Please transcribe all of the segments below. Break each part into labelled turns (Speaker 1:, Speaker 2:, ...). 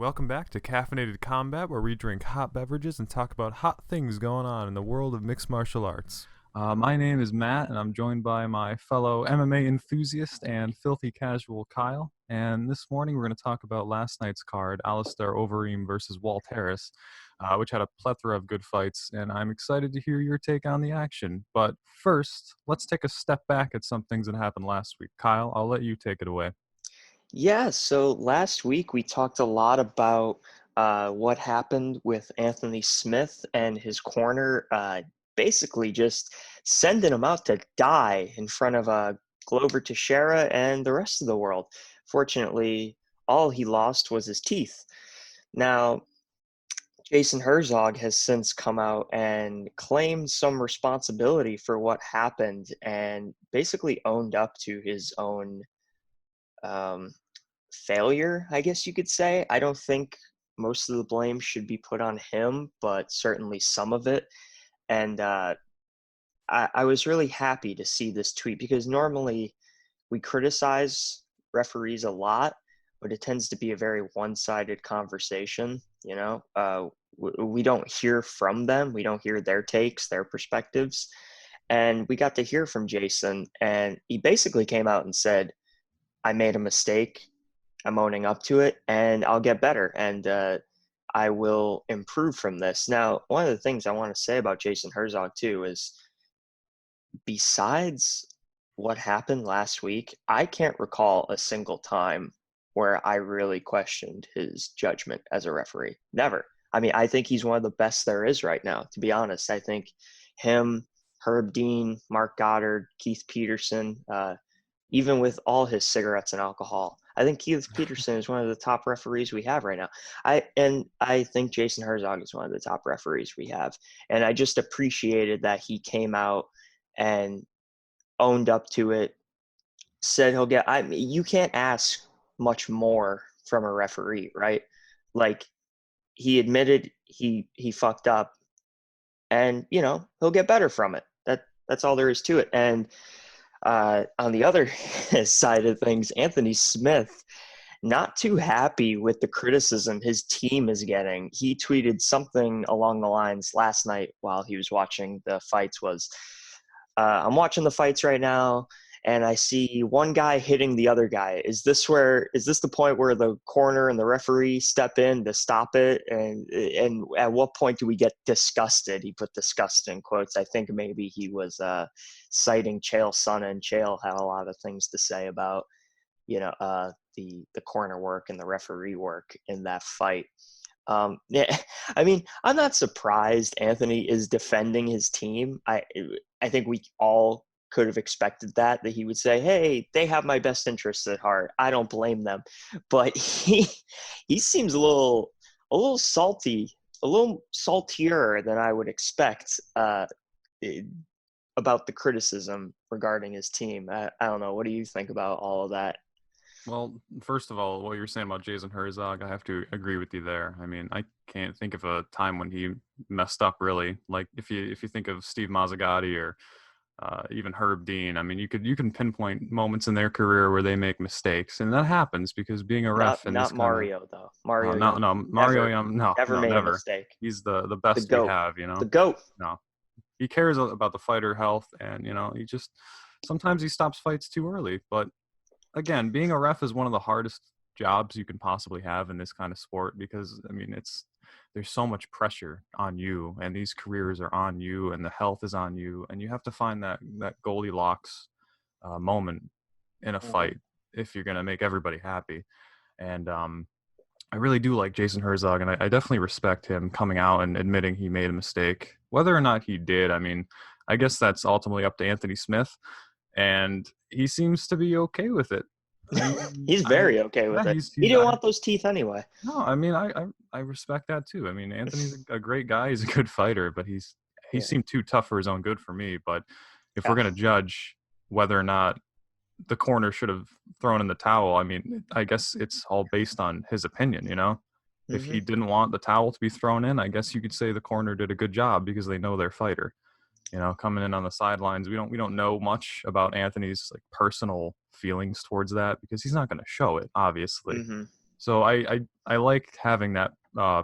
Speaker 1: Welcome back to Caffeinated Combat, where we drink hot beverages and talk about hot things going on in the world of mixed martial arts. My name is Matt, and I'm joined by my fellow MMA enthusiast and filthy casual Kyle. And this morning we're going to talk about last night's card, Alistair Overeem versus Walt, which had a plethora of good fights, and I'm excited to hear your take on the action. But first, let's take a step back at some things that happened last week. Kyle, I'll let you take it away.
Speaker 2: Yeah, so last week we talked a lot about what happened with Anthony Smith and his corner basically just sending him out to die in front of Glover Teixeira and the rest of the world. Fortunately, all he lost was his teeth. Now, Jason Herzog has since come out and claimed some responsibility for what happened and basically owned up to his own um, failure, I guess you could say. I don't think most of the blame should be put on him, but certainly some of it. And I was really happy to see this tweet because normally we criticize referees a lot, but it tends to be a very one-sided conversation. We don't hear from them. We don't hear their takes, their perspectives. And we got to hear from Jason, and he basically came out and said, I made a mistake. I'm owning up to it, and I'll get better, and I will improve from this. Now, one of the things I want to say about Jason Herzog too is, besides what happened last week, I can't recall a single time where I really questioned his judgment as a referee. Never. I mean, I think he's one of the best there is right now, to be honest. I think him, Herb Dean, Mark Goddard, Keith Peterson, even with all his cigarettes and alcohol, I think Keith Peterson is one of the top referees we have right now. I think Jason Herzog is one of the top referees we have. And I just appreciated that he came out and owned up to it, said he'll get you can't ask much more from a referee, right? Like, he admitted he fucked up, and he'll get better from it. That's all there is to it. And on the other side of things, Anthony Smith, not too happy with the criticism his team is getting. He tweeted something along the lines last night while he was watching the fights I'm watching the fights right now, and I see one guy hitting the other guy. Is this the point where the corner and the referee step in to stop it? And at what point do we get disgusted? He put disgust in quotes. I think maybe he was citing Chael Sonnen, and Chael had a lot of things to say about the corner work and the referee work in that fight. Yeah, I mean, I'm not surprised Anthony is defending his team. I think we all could have expected that he would say, hey, they have my best interests at heart. I don't blame them. But he seems a little salty, a little saltier than I would expect about the criticism regarding his team. I don't know. What do you think about all of that?
Speaker 1: Well, first of all, what you're saying about Jason Herzog, I have to agree with you there. I mean, I can't think of a time when he messed up really. Like if you think of Steve Mazzagatti or even Herb Dean, I mean, you can pinpoint moments in their career where they make mistakes, and that happens because being a ref in this
Speaker 2: Not
Speaker 1: kind of
Speaker 2: Mario though. Mario
Speaker 1: no,
Speaker 2: Young
Speaker 1: no, Mario
Speaker 2: never
Speaker 1: Young, no,
Speaker 2: never
Speaker 1: no,
Speaker 2: made a
Speaker 1: never.
Speaker 2: mistake.
Speaker 1: He's the
Speaker 2: The
Speaker 1: best we
Speaker 2: goat.
Speaker 1: have,
Speaker 2: The goat.
Speaker 1: No, he cares about the fighter health, and he just sometimes he stops fights too early, but again, being a ref is one of the hardest jobs you can possibly have in this kind of sport because I mean there's so much pressure on you, and these careers are on you, and the health is on you, and you have to find that Goldilocks moment in a
Speaker 2: Mhm.
Speaker 1: fight if you're gonna make everybody happy. And I really do like Jason Herzog, and I definitely respect him coming out and admitting he made a mistake. Whether or not he did, I mean, I guess that's ultimately up to Anthony Smith, and he seems to be okay with it. I mean,
Speaker 2: He's very okay with it. He
Speaker 1: he's
Speaker 2: didn't want those teeth anyway.
Speaker 1: no, I mean, I respect that too. I mean, Anthony's a great guy. He's a good fighter, but he
Speaker 2: Yeah.
Speaker 1: seemed too tough for his own good for me. But if we're
Speaker 2: Yeah.
Speaker 1: gonna judge whether or not the corner should have thrown in the towel, I mean, I guess it's all based on his opinion. If he
Speaker 2: Hmm.
Speaker 1: didn't want the towel to be thrown in, I guess you could say the corner did a good job because they know their fighter. Coming in on the sidelines, we don't know much about Anthony's like personal feelings towards that because he's not going to show it, obviously.
Speaker 2: Hmm.
Speaker 1: So I like having that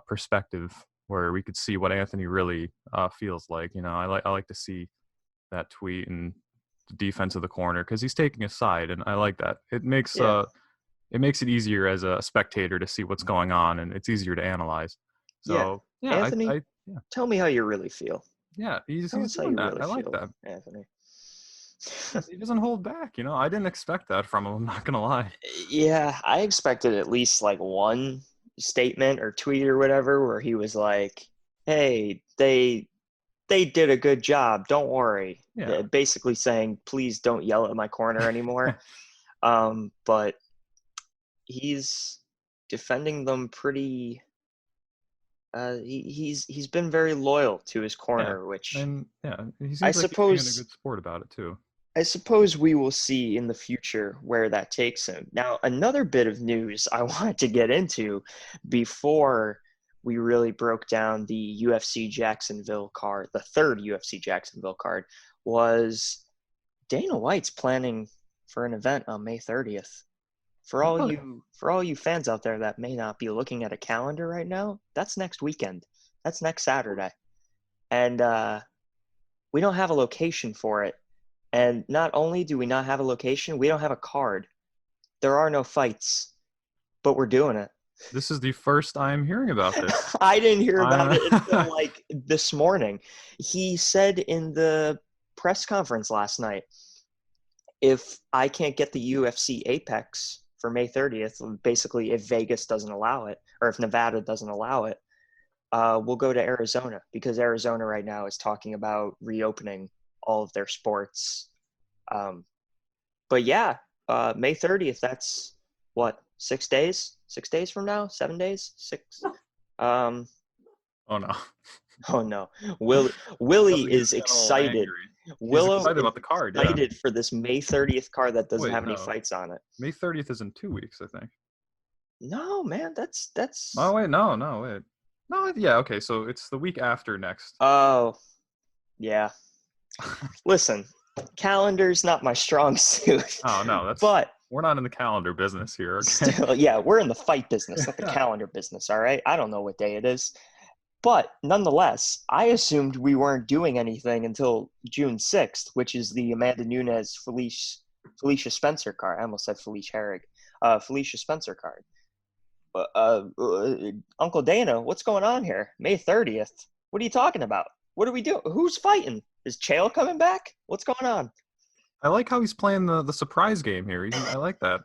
Speaker 1: perspective where we could see what Anthony really feels like. I like to see that tweet and the defense of the corner because he's taking a side, and I like that.
Speaker 2: Yeah,
Speaker 1: It makes it easier as a spectator to see what's going on, and it's easier to analyze.
Speaker 2: yeah.
Speaker 1: So yeah,
Speaker 2: Anthony,
Speaker 1: yeah,
Speaker 2: tell me how you really feel.
Speaker 1: yeah,
Speaker 2: Tell
Speaker 1: he's
Speaker 2: us how
Speaker 1: doing
Speaker 2: you
Speaker 1: that.
Speaker 2: really
Speaker 1: I like
Speaker 2: feel,
Speaker 1: that.
Speaker 2: Anthony.
Speaker 1: Yeah, he doesn't hold back. I didn't expect that from him. I'm not gonna lie.
Speaker 2: Yeah, I expected at least like one statement or tweet or whatever where he was like, "Hey, they did a good job. Don't worry."
Speaker 1: Yeah.
Speaker 2: Basically saying, "Please don't yell at my corner anymore." But he's defending them pretty. He's been very loyal to his
Speaker 1: Yeah,
Speaker 2: corner, which
Speaker 1: and yeah, he
Speaker 2: I
Speaker 1: seems like he's being a
Speaker 2: suppose
Speaker 1: good sport about it too.
Speaker 2: I suppose we will see in the future where that takes him. Now, another bit of news I wanted to get into before we really broke down the UFC Jacksonville card, the third UFC Jacksonville card, was Dana White's planning for an event on May 30th.
Speaker 1: Really?
Speaker 2: For all you fans out there that may not be looking at a calendar right now, that's next weekend. That's next Saturday. And we don't have a location for it. And not only do we not have a location, we don't have a card. There are no fights, but we're doing it.
Speaker 1: This is the first I'm hearing about this.
Speaker 2: I didn't hear about
Speaker 1: I
Speaker 2: it until like this morning. He said in the press conference last night, if I can't get the UFC Apex for May 30th, basically if Vegas doesn't allow it, or if Nevada doesn't allow it, we'll go to Arizona because Arizona right now is talking about reopening all of their sports. Um, but yeah, May 30th, that's what, 6 days? 6 days from now? 7 days? Six. Um,
Speaker 1: oh no.
Speaker 2: oh no. Willie
Speaker 1: He's
Speaker 2: is
Speaker 1: getting a little
Speaker 2: excited.
Speaker 1: angry. He's
Speaker 2: Willow
Speaker 1: excited
Speaker 2: is
Speaker 1: about the card, yeah.
Speaker 2: excited for this May 30th card that doesn't
Speaker 1: Wait,
Speaker 2: have any
Speaker 1: no.
Speaker 2: fights on it.
Speaker 1: May 30th is in 2 weeks, I think.
Speaker 2: No, man,
Speaker 1: Oh
Speaker 2: that's
Speaker 1: wait, no, wait. No, yeah, okay, so it's the week after next.
Speaker 2: oh yeah. Listen, calendar's not my strong suit,
Speaker 1: Oh no,
Speaker 2: but
Speaker 1: we're not in the calendar business here, okay?
Speaker 2: still, yeah, we're in the fight business, not the calendar business, all right? I don't know what day it is. But nonetheless, I assumed we weren't doing anything until June 6th, which is the Amanda Nunes Felicia Spencer card. I almost said Felicia Herrig. Felicia Spencer card. Uncle Dana, what's going on here? May 30th. What are you talking about? What are we doing? Who's fighting? Is Chael coming back? What's going on?
Speaker 1: I like how he's playing the surprise game here. I like that.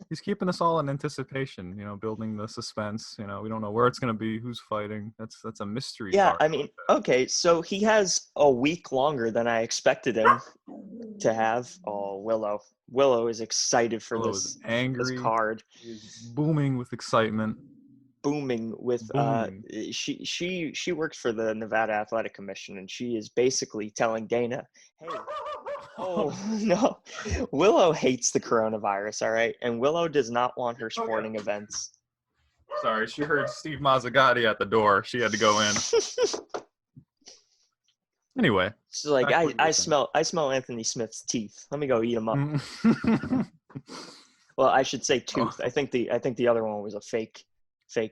Speaker 1: He's keeping us all in anticipation, building the suspense. We don't know where it's going to be, who's fighting. That's a mystery
Speaker 2: Yeah,
Speaker 1: card.
Speaker 2: I mean, okay, so he has a week longer than I expected him to have. Oh, Willow. Willow is excited for
Speaker 1: Willow is
Speaker 2: this
Speaker 1: angry.
Speaker 2: card.
Speaker 1: He's booming with excitement.
Speaker 2: Booming with
Speaker 1: Booming.
Speaker 2: she works for the Nevada Athletic Commission and she is basically telling Dana, "Hey, oh no. Willow hates the coronavirus, all right? And Willow does not want her
Speaker 1: Okay.
Speaker 2: sporting events."
Speaker 1: Sorry, she heard Steve Mazzagatti at the door. She had to go in. Anyway,
Speaker 2: She's like,
Speaker 1: back to
Speaker 2: I,
Speaker 1: what you
Speaker 2: I
Speaker 1: were saying.
Speaker 2: smell I smell Anthony Smith's teeth. Let me go eat them up.
Speaker 1: Mm.
Speaker 2: Well, I should say tooth.
Speaker 1: Oh,
Speaker 2: I think the other one was a fake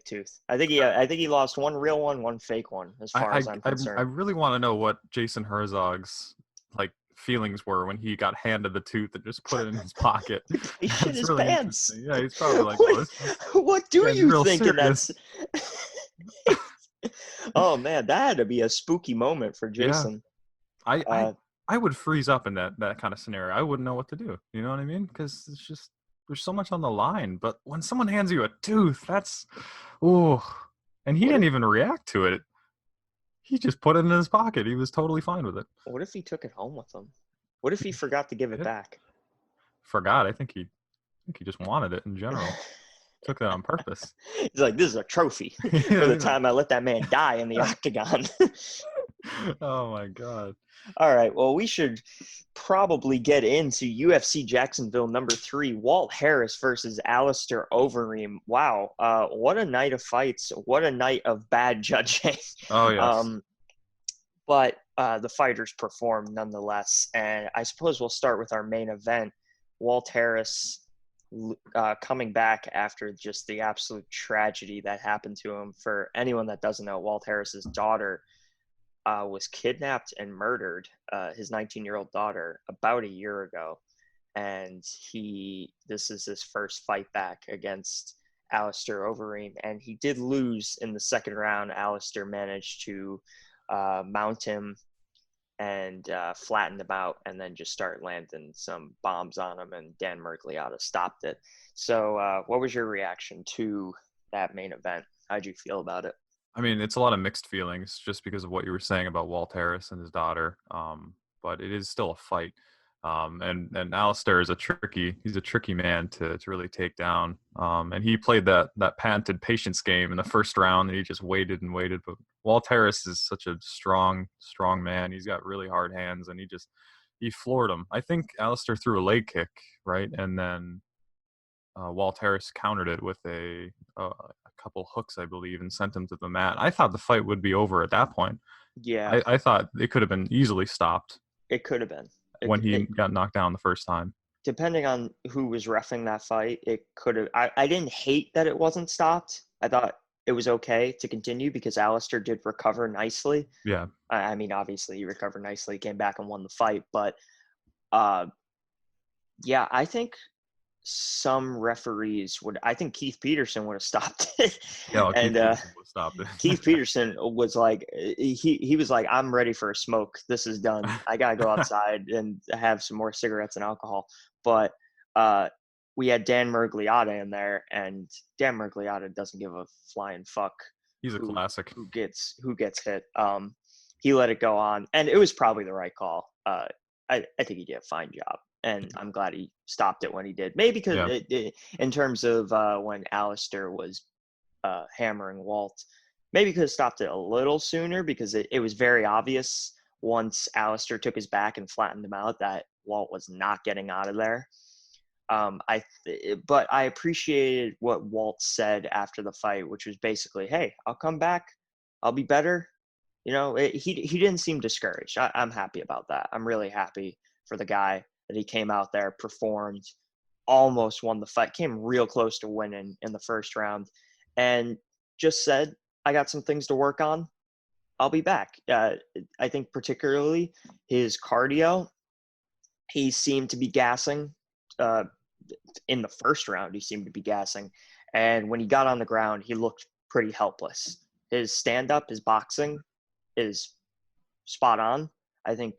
Speaker 2: tooth. I think he lost one real one fake one, as far as I'm
Speaker 1: I
Speaker 2: concerned.
Speaker 1: really want to know what Jason Herzog's feelings were when he got handed the tooth and just put it in his pocket.
Speaker 2: He shit
Speaker 1: That's
Speaker 2: his
Speaker 1: really
Speaker 2: pants.
Speaker 1: interesting. Yeah, he's probably like,
Speaker 2: What,
Speaker 1: "Oh, this
Speaker 2: what do
Speaker 1: guy's
Speaker 2: you
Speaker 1: real
Speaker 2: think in that?
Speaker 1: serious."
Speaker 2: Oh man, that had to be a spooky moment for
Speaker 1: Yeah,
Speaker 2: Jason.
Speaker 1: I I
Speaker 2: Uh,
Speaker 1: I would freeze up in that kind of scenario. I wouldn't know what to do. You know what I mean? Because it's just there's so much on the line. But when someone hands you a tooth, that's oh, and he
Speaker 2: what
Speaker 1: didn't
Speaker 2: if
Speaker 1: even react to it. He just put it in his pocket. He was totally fine with it.
Speaker 2: what if he took it home with him? What if he forgot to give it
Speaker 1: It
Speaker 2: back?
Speaker 1: forgot. I think he just wanted it in general. Took that on purpose.
Speaker 2: He's like, this is a trophy for the
Speaker 1: Yeah,
Speaker 2: time I let that man die in the octagon.
Speaker 1: oh my god.
Speaker 2: All right. Well, we should probably get into UFC Jacksonville #3, Walt Harris versus Alistair Overeem. Wow. What a night of fights. What a night of bad judging.
Speaker 1: Oh yes.
Speaker 2: um, but the fighters performed nonetheless. And I suppose we'll start with our main event. Walt Harris coming back after just the absolute tragedy that happened to him. For anyone that doesn't know, Walt Harris's daughter was kidnapped and murdered, his 19-year-old daughter, about a year ago. And this is his first fight back against Alistair Overeem. And he did lose in the second round. Alistair managed to mount him and flattened him out, and then just start landing some bombs on him, and Dan Mergliotta stopped it. So what was your reaction to that main event? How'd you feel about it?
Speaker 1: I mean, it's a lot of mixed feelings just because of what you were saying about Walt Harris and his daughter. But it is still a fight. And Alistair is he's a tricky man to really take down. And he played that patented patience game in the first round, and he just waited and waited. But Walt Harris is such a strong man. He's got really hard hands, and he floored him. I think Alistair threw a leg kick, right? And then Walt Harris countered it with a couple hooks, I believe, and sent him to the mat. I thought the fight would be over at that point.
Speaker 2: Yeah,
Speaker 1: I thought it could have been easily stopped.
Speaker 2: it could have been.
Speaker 1: When he got knocked down the first time.
Speaker 2: Depending on who was reffing that fight, it could have. I didn't hate that it wasn't stopped. I thought it was okay to continue because Alistair did recover nicely.
Speaker 1: Yeah.
Speaker 2: I mean, obviously he recovered nicely, came back and won the fight. But yeah, I think some referees I think Keith Peterson would have stopped it.
Speaker 1: Yeah,
Speaker 2: and
Speaker 1: Keith Peterson would have stopped it.
Speaker 2: Keith Peterson was like, he was like, I'm ready for a smoke. This is done. I gotta go outside and have some more cigarettes and alcohol. But we had Dan Mergliotta in there, and Dan Mergliotta doesn't give a flying fuck.
Speaker 1: He's a classic.
Speaker 2: Who gets hit. He let it go on, and it was probably the right call. I think he did a fine job, and I'm glad he stopped it when he did. Maybe because in terms of when Alistair was hammering Walt, maybe could have stopped it a little sooner, because it was very obvious once Alistair took his back and flattened him out that Walt was not getting out of there. But I appreciated what Walt said after the fight, which was basically, hey, I'll come back. I'll be better. You know, he didn't seem discouraged. I'm happy about that. I'm really happy for the guy that he came out there, performed, almost won the fight, came real close to winning in the first round, and just said, I got some things to work on. I'll be back. I think particularly his cardio, he seemed to be gassing. In the first round, he seemed to be gassing. And when he got on the ground, he looked pretty helpless. His stand-up, his boxing is spot on. I think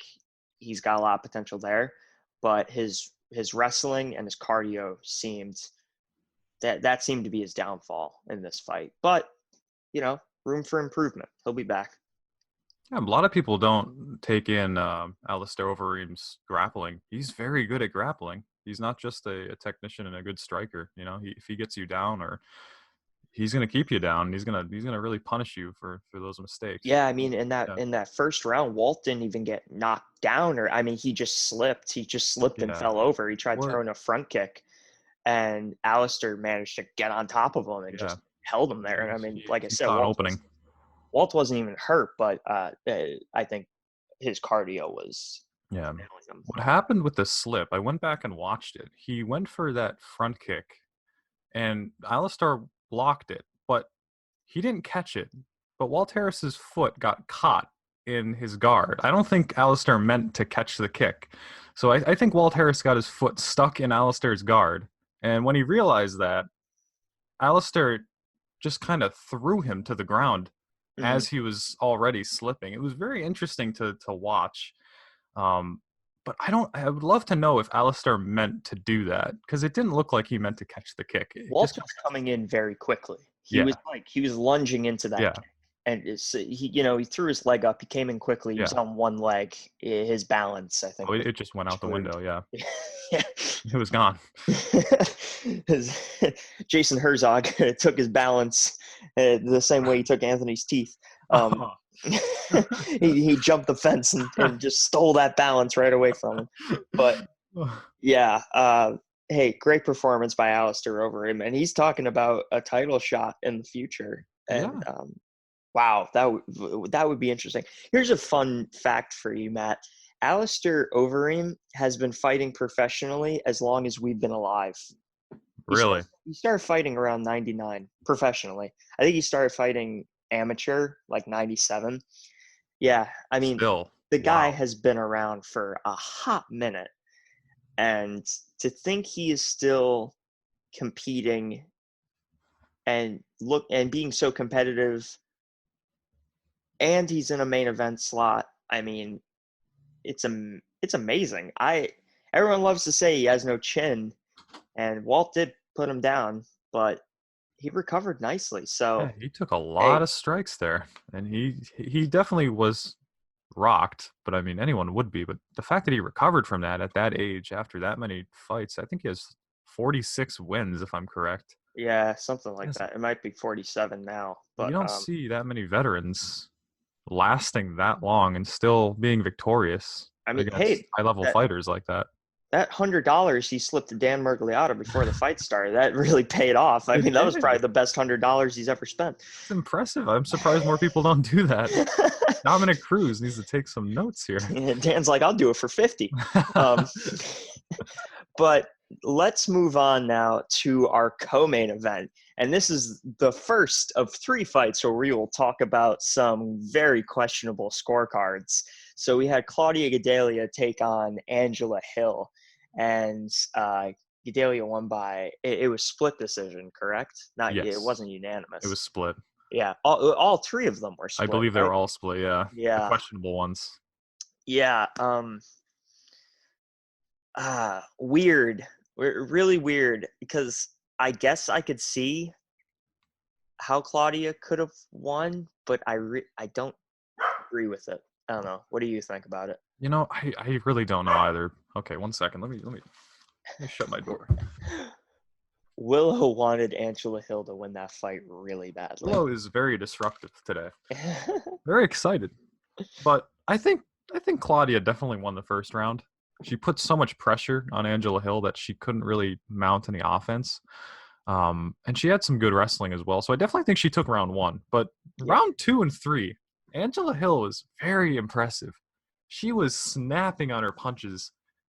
Speaker 2: he's got a lot of potential there. But his wrestling and his cardio seemed to be his downfall in this fight. But, you know, room for improvement. He'll be back.
Speaker 1: Yeah, a lot of people don't take in Alistair Overeem's grappling. He's very good at grappling. He's not just a technician and a good striker. You know, if he gets you down, or he's going to keep you down. He's gonna really punish you for those mistakes.
Speaker 2: Yeah, I mean, in that first round, Walt didn't even get knocked down, or I mean, he just slipped. And fell over. He tried throwing a front kick, and Alistair managed to get on top of him and just held him there. And I mean, like I said, Walt wasn't even hurt, but I think his cardio was.
Speaker 1: Yeah. What happened with the slip? I went back and watched it. He went for that front kick, and Alistair blocked it, but he didn't catch it. But Walt Harris's foot got caught in his guard. I don't think Alistair meant to catch the kick. So I think Walt Harris got his foot stuck in Alistair's guard. And when he realized that, Alistair just kind of threw him to the ground as he was already slipping. It was very interesting to watch. But I would love to know if Alistair meant to do that, because it didn't look like he meant to catch the kick.
Speaker 2: Walt was coming in very quickly. He was lunging into that kick, and he threw his leg up. He came in quickly. He was on one leg. His balance, I think.
Speaker 1: It just went out the window. Yeah.
Speaker 2: Yeah.
Speaker 1: It was gone.
Speaker 2: Jason Herzog took his balance the same way he took Anthony's teeth. He jumped the fence and just stole that balance right away from him. But yeah, hey, great performance by Alistair Overeem, and he's talking about a title shot in the future. And wow, that would be interesting. Here's a fun fact for you, Matt. Alistair Overeem has been fighting professionally as long as we've been alive.
Speaker 1: Really?
Speaker 2: He started fighting around 99 professionally. I think he started fighting amateur like 97. Yeah, I mean,
Speaker 1: Still.
Speaker 2: the guy
Speaker 1: Wow.
Speaker 2: has been around for a hot minute, and to think he is still competing and being so competitive, and he's in a main event slot. I mean, it's amazing. I Everyone loves to say he has no chin, and Walt did put him down, but he recovered nicely.
Speaker 1: Yeah,
Speaker 2: So,
Speaker 1: he took a lot
Speaker 2: hey,
Speaker 1: of strikes there, and he definitely was rocked. But I mean, anyone would be. But the fact that he recovered from that at that age after that many fights, I think he has 46 wins, if I'm correct.
Speaker 2: yeah, something like
Speaker 1: Yes,
Speaker 2: that. It might be 47 now,
Speaker 1: you
Speaker 2: but
Speaker 1: don't see that many veterans lasting that long and still being victorious
Speaker 2: I mean,
Speaker 1: against
Speaker 2: hey,
Speaker 1: high-level
Speaker 2: that
Speaker 1: fighters like that.
Speaker 2: that $100 he slipped to Dan Mergliata before the fight started, that really paid off. I
Speaker 1: It
Speaker 2: mean, that was probably
Speaker 1: did.
Speaker 2: the best $100 he's ever spent.
Speaker 1: It's impressive. I'm surprised more people don't do that. Dominic Cruz needs to take some notes here.
Speaker 2: Dan's like, I'll do it for 50. Um, but let's move on now to our co-main event. And this is the first of 3 fights where we will talk about some very questionable scorecards. So we had Claudia Gadelha take on Angela Hill, and Gadelha won by it was split decision, correct? Not It
Speaker 1: Yes,
Speaker 2: wasn't
Speaker 1: it was
Speaker 2: unanimous.
Speaker 1: split.
Speaker 2: Yeah, all 3 of them were
Speaker 1: I
Speaker 2: split,
Speaker 1: believe they were
Speaker 2: right?
Speaker 1: all split, yeah. The
Speaker 2: Yeah,
Speaker 1: questionable ones.
Speaker 2: yeah. Weird, really weird, because I guess I could see how Claudia could have won, but I don't agree with it. I don't know. What do you think about it?
Speaker 1: You know, I really don't know either. Okay, one second. Let me shut my door.
Speaker 2: Willow wanted Angela Hill to win that fight really badly.
Speaker 1: Willow is very disruptive today. Very excited. But I think Claudia definitely won the first round. She put so much pressure on Angela Hill that she couldn't really mount any offense. And she had some good wrestling as well. So I definitely think she took round one. But
Speaker 2: Yeah,
Speaker 1: round two and three, Angela Hill was very impressive. She was snapping on her punches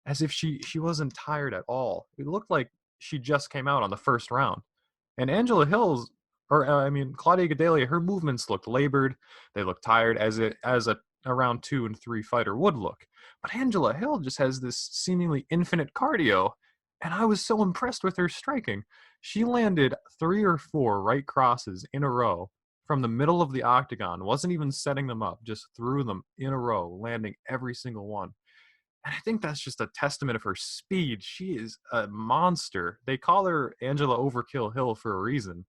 Speaker 1: as if she wasn't tired at all. It looked like she just came out on the first round. And Angela Hill's, or I mean Claudia Gadelha, her movements looked labored. They looked tired as a round two and three fighter would look. But Angela Hill just has this seemingly infinite cardio, and I was so impressed with her striking. She landed 3 or 4 right crosses in a row from the middle of the octagon, wasn't even setting them up, just threw them in a row, landing every single one. And I think that's just a testament of her speed. She is a monster. They call her Angela Overkill Hill for a reason.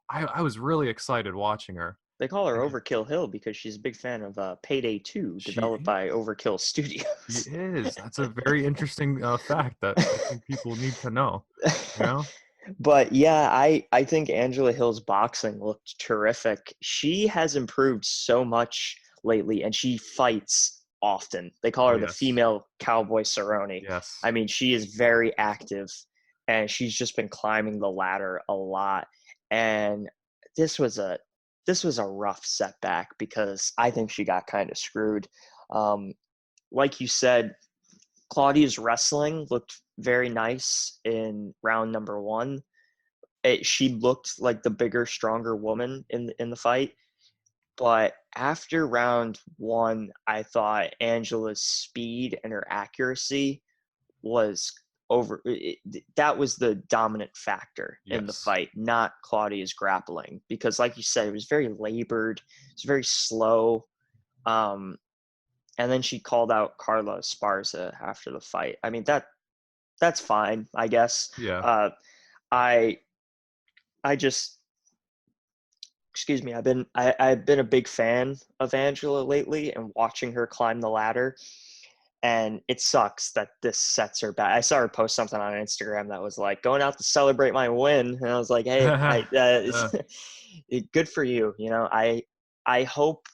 Speaker 1: I was really excited watching her.
Speaker 2: they call her
Speaker 1: And
Speaker 2: Overkill Hill because she's a big fan of Payday 2,
Speaker 1: she
Speaker 2: developed by
Speaker 1: is.
Speaker 2: Overkill
Speaker 1: She
Speaker 2: Studios.
Speaker 1: is. That's a very interesting fact that I think people need to know. You know?
Speaker 2: But yeah, I think Angela Hill's boxing looked terrific. She has improved so much lately, and she fights often. They call
Speaker 1: Oh
Speaker 2: her the
Speaker 1: yes,
Speaker 2: female Cowboy Cerrone.
Speaker 1: yes.
Speaker 2: I mean, she is very active, and she's just been climbing the ladder a lot. And this was a this was a rough setback because I think she got kind of screwed. Um, like you said, Claudia's wrestling looked very nice in round number 1. She looked like the bigger, stronger woman in the fight. But after round 1, I thought Angela's speed and her accuracy was that was the dominant factor in the
Speaker 1: Yes.
Speaker 2: fight, not Claudia's grappling. Because, like you said, it was very labored, it's very slow. Um, and then she called out Carla Esparza after the fight. I mean, that's fine, I guess.
Speaker 1: Yeah.
Speaker 2: I I just excuse me, I've been a big fan of Angela lately and watching her climb the ladder. And it sucks that this sets her back. I saw her post something on Instagram that was like, going out to celebrate my win, and I was like, hey,
Speaker 1: Yeah.
Speaker 2: good for you. I hope,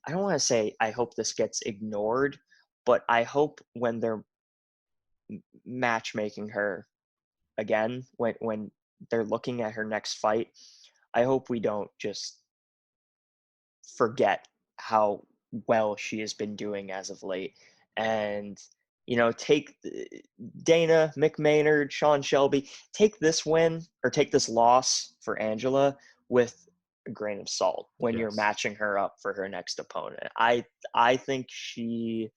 Speaker 2: I don't want to say I hope this gets ignored, but I hope when they're matchmaking her again, when they're looking at her next fight, I hope we don't just forget how well she has been doing as of late. And take Dana, Mick Maynard, Sean Shelby, take this win or take this loss for Angela with a grain of salt when you're
Speaker 1: Yes.
Speaker 2: matching her up for her next opponent. I think she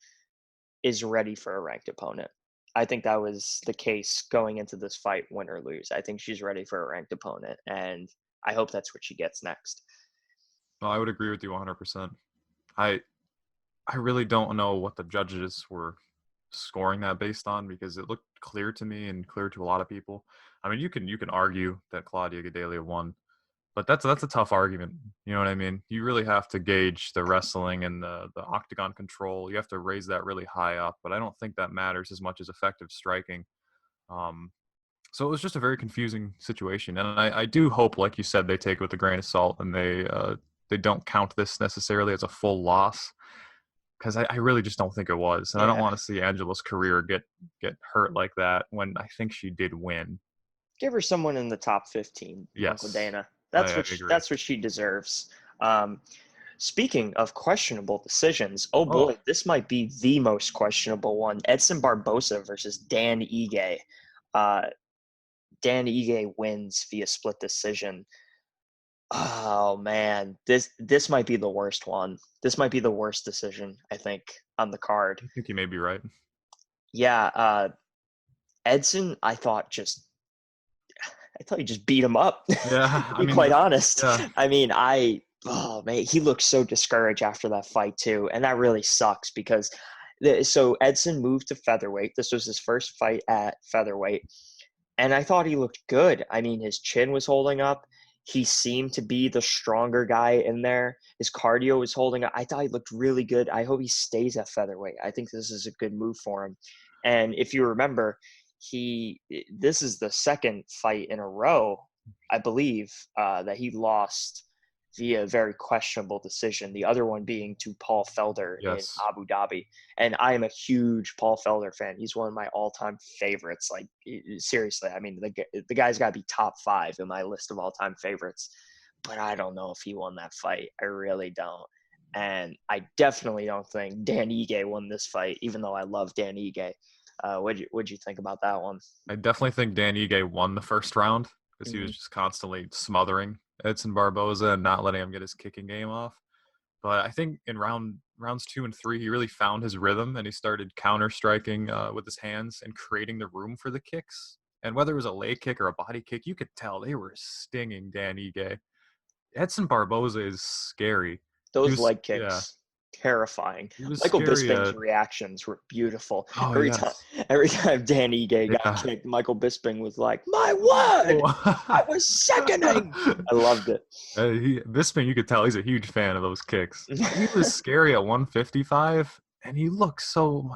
Speaker 2: is ready for a ranked opponent. I think that was the case going into this fight, win or lose. I think she's ready for a ranked opponent, and I hope that's what she gets next.
Speaker 1: Well, I would agree with you 100%. I I really don't know what the judges were scoring that based on, because it looked clear to me and clear to a lot of people. I mean, you can argue that Claudia Gadelha won, but that's a tough argument. You know what I mean? You really have to gauge the wrestling and the octagon control. You have to raise that really high up, but I don't think that matters as much as effective striking. Um, so it was just a very confusing situation, and I do hope, like you said, they take it with a grain of salt and they don't count this necessarily as a full loss, because I really just don't think it was, and I don't
Speaker 2: Yeah,
Speaker 1: want to see Angela's career get hurt like that when I think she did win.
Speaker 2: give her someone in the top 15, Uncle
Speaker 1: Yes,
Speaker 2: Dana.
Speaker 1: I agree.
Speaker 2: That's what she deserves. Um, Speaking of questionable decisions, oh
Speaker 1: Oh,
Speaker 2: boy, this might be the most questionable one. Edson Barbosa versus Dan Ige. Uh, Dan Ige wins via split decision. Oh man, this might be the worst one. This might be the worst decision, I think, on the card.
Speaker 1: I think you may be right.
Speaker 2: Yeah, Edson, I thought he just beat him up,
Speaker 1: Yeah,
Speaker 2: to
Speaker 1: I
Speaker 2: be
Speaker 1: mean,
Speaker 2: quite honest.
Speaker 1: yeah,
Speaker 2: I mean, oh man, he looked so discouraged after that fight too, and that really sucks because so Edson moved to featherweight. This was his first fight at featherweight, and I thought he looked good. I mean, his chin was holding up. He seemed to be the stronger guy in there. His cardio was holding up. I thought he looked really good. I hope he stays at featherweight. I think this is a good move for him. And if you remember, this is the second fight in a row, I believe, that he lost via very questionable decision. The other one being to Paul Felder in
Speaker 1: yes,
Speaker 2: Abu Dhabi. And I am a huge Paul Felder fan. He's one of my all-time favorites. Like seriously, I mean the guy's got to be top 5 in my list of all-time favorites. But I don't know if he won that fight. I really don't. And I definitely don't think Dan Ige won this fight, even though I love Dan Ige. What'd you think about that one?
Speaker 1: I definitely think Dan Ige won the first round because he
Speaker 2: Mm-hmm.
Speaker 1: was just constantly smothering Edson Barboza and not letting him get his kicking game off. But I think in rounds 2 and 3, he really found his rhythm and he started counter striking with his hands and creating the room for the kicks. And whether it was a leg kick or a body kick, you could tell they were stinging Dan Ige. Edson Barboza is scary. He
Speaker 2: Those
Speaker 1: was,
Speaker 2: leg
Speaker 1: yeah,
Speaker 2: kicks, terrifying.
Speaker 1: he was
Speaker 2: Michael
Speaker 1: scary.
Speaker 2: Bisping's reactions were beautiful.
Speaker 1: Oh
Speaker 2: Every time,
Speaker 1: yes,
Speaker 2: every time Dan Ige got
Speaker 1: yeah.
Speaker 2: kicked, Michael Bisping was like, "My word, I
Speaker 1: Oh.
Speaker 2: was seconding." I loved it.
Speaker 1: Bisping, you could tell he's a huge fan of those kicks. But he was scary at 155, and he looks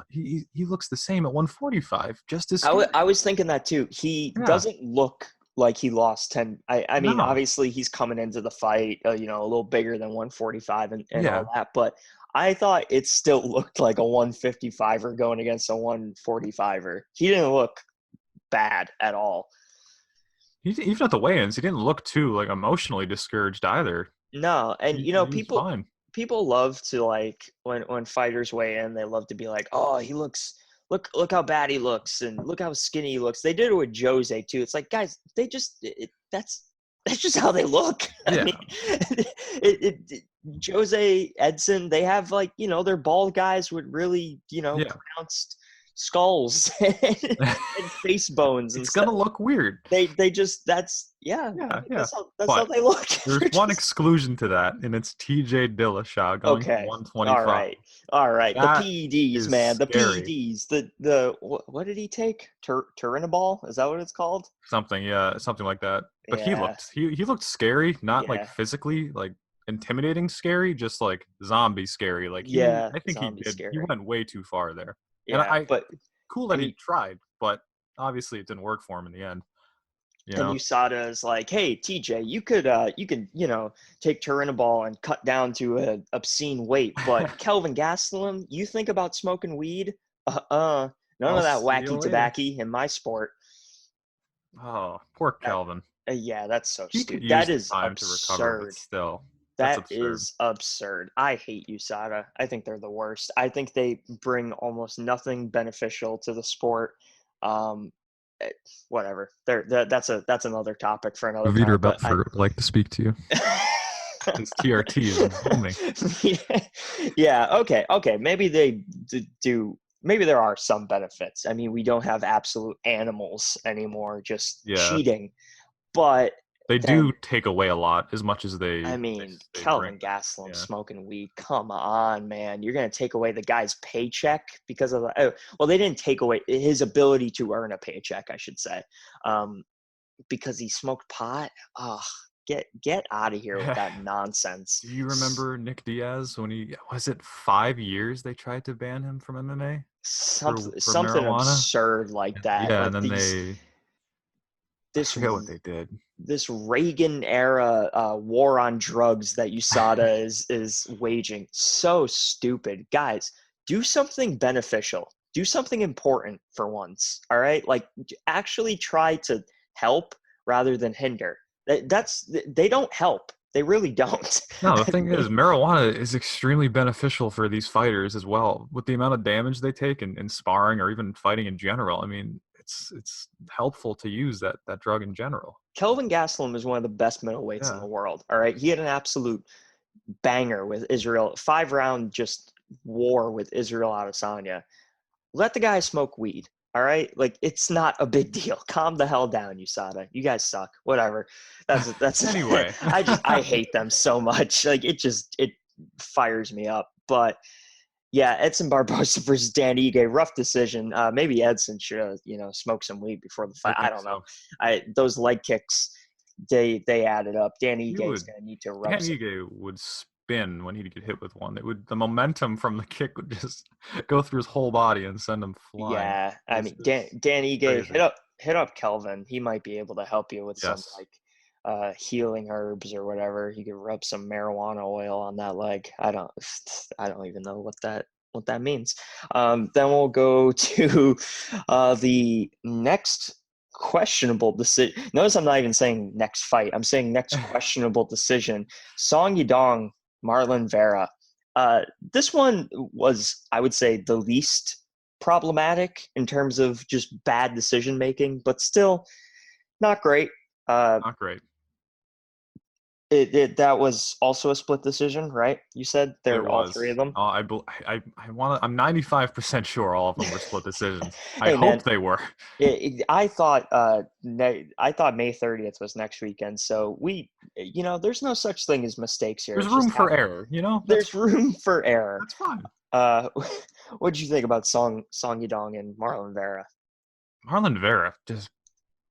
Speaker 1: he looks the same at 145, just as scary.
Speaker 2: I was thinking that too. He
Speaker 1: Yeah,
Speaker 2: doesn't look like he lost 10. I mean,
Speaker 1: no,
Speaker 2: obviously he's coming into the fight, a little bigger than 145 and
Speaker 1: yeah,
Speaker 2: all that, but I thought it still looked like a 155er going against a 145er. He didn't look bad at all.
Speaker 1: even at the weigh-ins, he didn't look too like emotionally discouraged either.
Speaker 2: No, and
Speaker 1: He was fine.
Speaker 2: people love to like when fighters weigh in, they love to be like, "Oh, he looks look how bad he looks and look how skinny he looks." They did it with Jose too. It's like, guys, that's just how they look. I
Speaker 1: Yeah,
Speaker 2: mean, Jose, Edson, they have like, they're bald guys with really,
Speaker 1: yeah.
Speaker 2: pronounced skulls and face bones and
Speaker 1: It's
Speaker 2: stuff.
Speaker 1: gonna look weird.
Speaker 2: They just that's yeah. I
Speaker 1: Yeah,
Speaker 2: mean,
Speaker 1: yeah.
Speaker 2: that's how
Speaker 1: But
Speaker 2: they look.
Speaker 1: there's
Speaker 2: They're
Speaker 1: one
Speaker 2: just
Speaker 1: exclusion to that, and it's TJ Dillashaw going to
Speaker 2: okay.
Speaker 1: 125.
Speaker 2: All right. The
Speaker 1: That
Speaker 2: PEDs,
Speaker 1: is
Speaker 2: man. The
Speaker 1: scary.
Speaker 2: PEDs. The what did he take? Turinabol? Is that what it's called?
Speaker 1: Something, yeah, something like that. But
Speaker 2: Yeah.
Speaker 1: he looked scary, not like
Speaker 2: Yeah.
Speaker 1: physically like intimidating scary, just like zombie scary. Like
Speaker 2: Yeah.
Speaker 1: I think
Speaker 2: Zombie
Speaker 1: he
Speaker 2: scary.
Speaker 1: went way too far there. And
Speaker 2: Yeah, but
Speaker 1: cool that
Speaker 2: and
Speaker 1: he
Speaker 2: you
Speaker 1: tried, but obviously it didn't work for him in the end. You
Speaker 2: and
Speaker 1: know,
Speaker 2: USADA is like, hey TJ, you could take Turinabol and cut down to an obscene weight, but Kelvin Gastelum, you think about smoking weed? None
Speaker 1: I'll
Speaker 2: of that
Speaker 1: see you
Speaker 2: wacky
Speaker 1: later.
Speaker 2: tobacco in my sport.
Speaker 1: Oh, poor
Speaker 2: That
Speaker 1: Kelvin.
Speaker 2: yeah, that's so
Speaker 1: He could
Speaker 2: stupid.
Speaker 1: use
Speaker 2: That
Speaker 1: the
Speaker 2: is
Speaker 1: time to recover, but
Speaker 2: absurd.
Speaker 1: still. That's
Speaker 2: That
Speaker 1: absurd.
Speaker 2: is absurd. I hate USADA. I think they're the worst. I think they bring almost nothing beneficial to the sport. Um, eh, Whatever. That's another topic for another
Speaker 1: Vitor
Speaker 2: time. But
Speaker 1: Belfort would like to speak to you since TRT is booming.
Speaker 2: Yeah. Okay. Okay. Maybe they do. Maybe there are some benefits. I mean, we don't have absolute animals anymore, just
Speaker 1: Yeah,
Speaker 2: cheating. But
Speaker 1: they do
Speaker 2: then
Speaker 1: take away a lot as much as
Speaker 2: I
Speaker 1: they
Speaker 2: mean,
Speaker 1: they bring
Speaker 2: Kelvin
Speaker 1: back.
Speaker 2: Gastelum
Speaker 1: Yeah,
Speaker 2: smoking weed. Come on, man. You're going to take away the guy's paycheck because of the. Oh, well, they didn't take away his ability to earn a paycheck, I should say, um, because he smoked pot. Oh, get out of here with
Speaker 1: yeah.
Speaker 2: that nonsense.
Speaker 1: Do you remember Nick Diaz when he was it 5 years they tried to ban him from MMA for
Speaker 2: Something
Speaker 1: marijuana?
Speaker 2: absurd like that.
Speaker 1: Yeah, and
Speaker 2: Like
Speaker 1: then
Speaker 2: these
Speaker 1: I
Speaker 2: this
Speaker 1: forget what they did.
Speaker 2: this Reagan era war on drugs that USADA is waging. So stupid. Guys, do something beneficial. Do something important for once. All right? Like actually try to help rather than hinder. They don't help. They really don't.
Speaker 1: No, the thing is, marijuana is extremely beneficial for these fighters as well. With the amount of damage they take in sparring or even fighting in general, I mean, it's helpful to use that drug in general.
Speaker 2: Kelvin Gastelum is one of the best middleweights in
Speaker 1: Yeah,
Speaker 2: the world. All right. He had an absolute banger with Israel, 5 round just war with Israel Adesanya. Let the guy smoke weed. All right, like it's not a big deal. Calm the hell down, USADA. You guys suck. Whatever. That's.
Speaker 1: anyway.
Speaker 2: I hate them so much. Like it fires me up. But yeah, Edson Barbosa versus Dan Ige, rough decision. Maybe Edson should smoke some weed before the
Speaker 1: I
Speaker 2: fight. I
Speaker 1: think
Speaker 2: don't know.
Speaker 1: so.
Speaker 2: Those leg kicks, they added up. Dan
Speaker 1: He
Speaker 2: Ige is
Speaker 1: would
Speaker 2: gonna need to rub
Speaker 1: Dan
Speaker 2: some.
Speaker 1: Ige would spin when he'd get hit with one. It would the momentum from the kick would just go through his whole body and send him flying.
Speaker 2: Yeah, I mean
Speaker 1: Is
Speaker 2: Dan Ige,
Speaker 1: crazy.
Speaker 2: hit up Kelvin. He might be able to help you with some
Speaker 1: Yes.
Speaker 2: like healing herbs or whatever. You could rub some marijuana oil on that leg. I don't even know what that means. Then we'll go to the next questionable decision. Notice I'm not even saying next fight. I'm saying next questionable decision. Song Yadong, Marlon Vera. This one was, I would say, the least problematic in terms of just bad decision making, but still not great. Uh,
Speaker 1: Not great.
Speaker 2: that was also a split decision, right? You said
Speaker 1: It
Speaker 2: they're all three of
Speaker 1: was.
Speaker 2: them.
Speaker 1: I want to. I'm 95% sure all of them were split decisions. I
Speaker 2: Hey man,
Speaker 1: hope they were.
Speaker 2: I thought I thought May 30th was next weekend, so there's no such thing as mistakes here.
Speaker 1: There's
Speaker 2: It's
Speaker 1: room
Speaker 2: just
Speaker 1: for error.
Speaker 2: there's room for error.
Speaker 1: That's fine.
Speaker 2: Uh, what did you think about Song Yadong and Marlon Vera?
Speaker 1: Marlon Vera just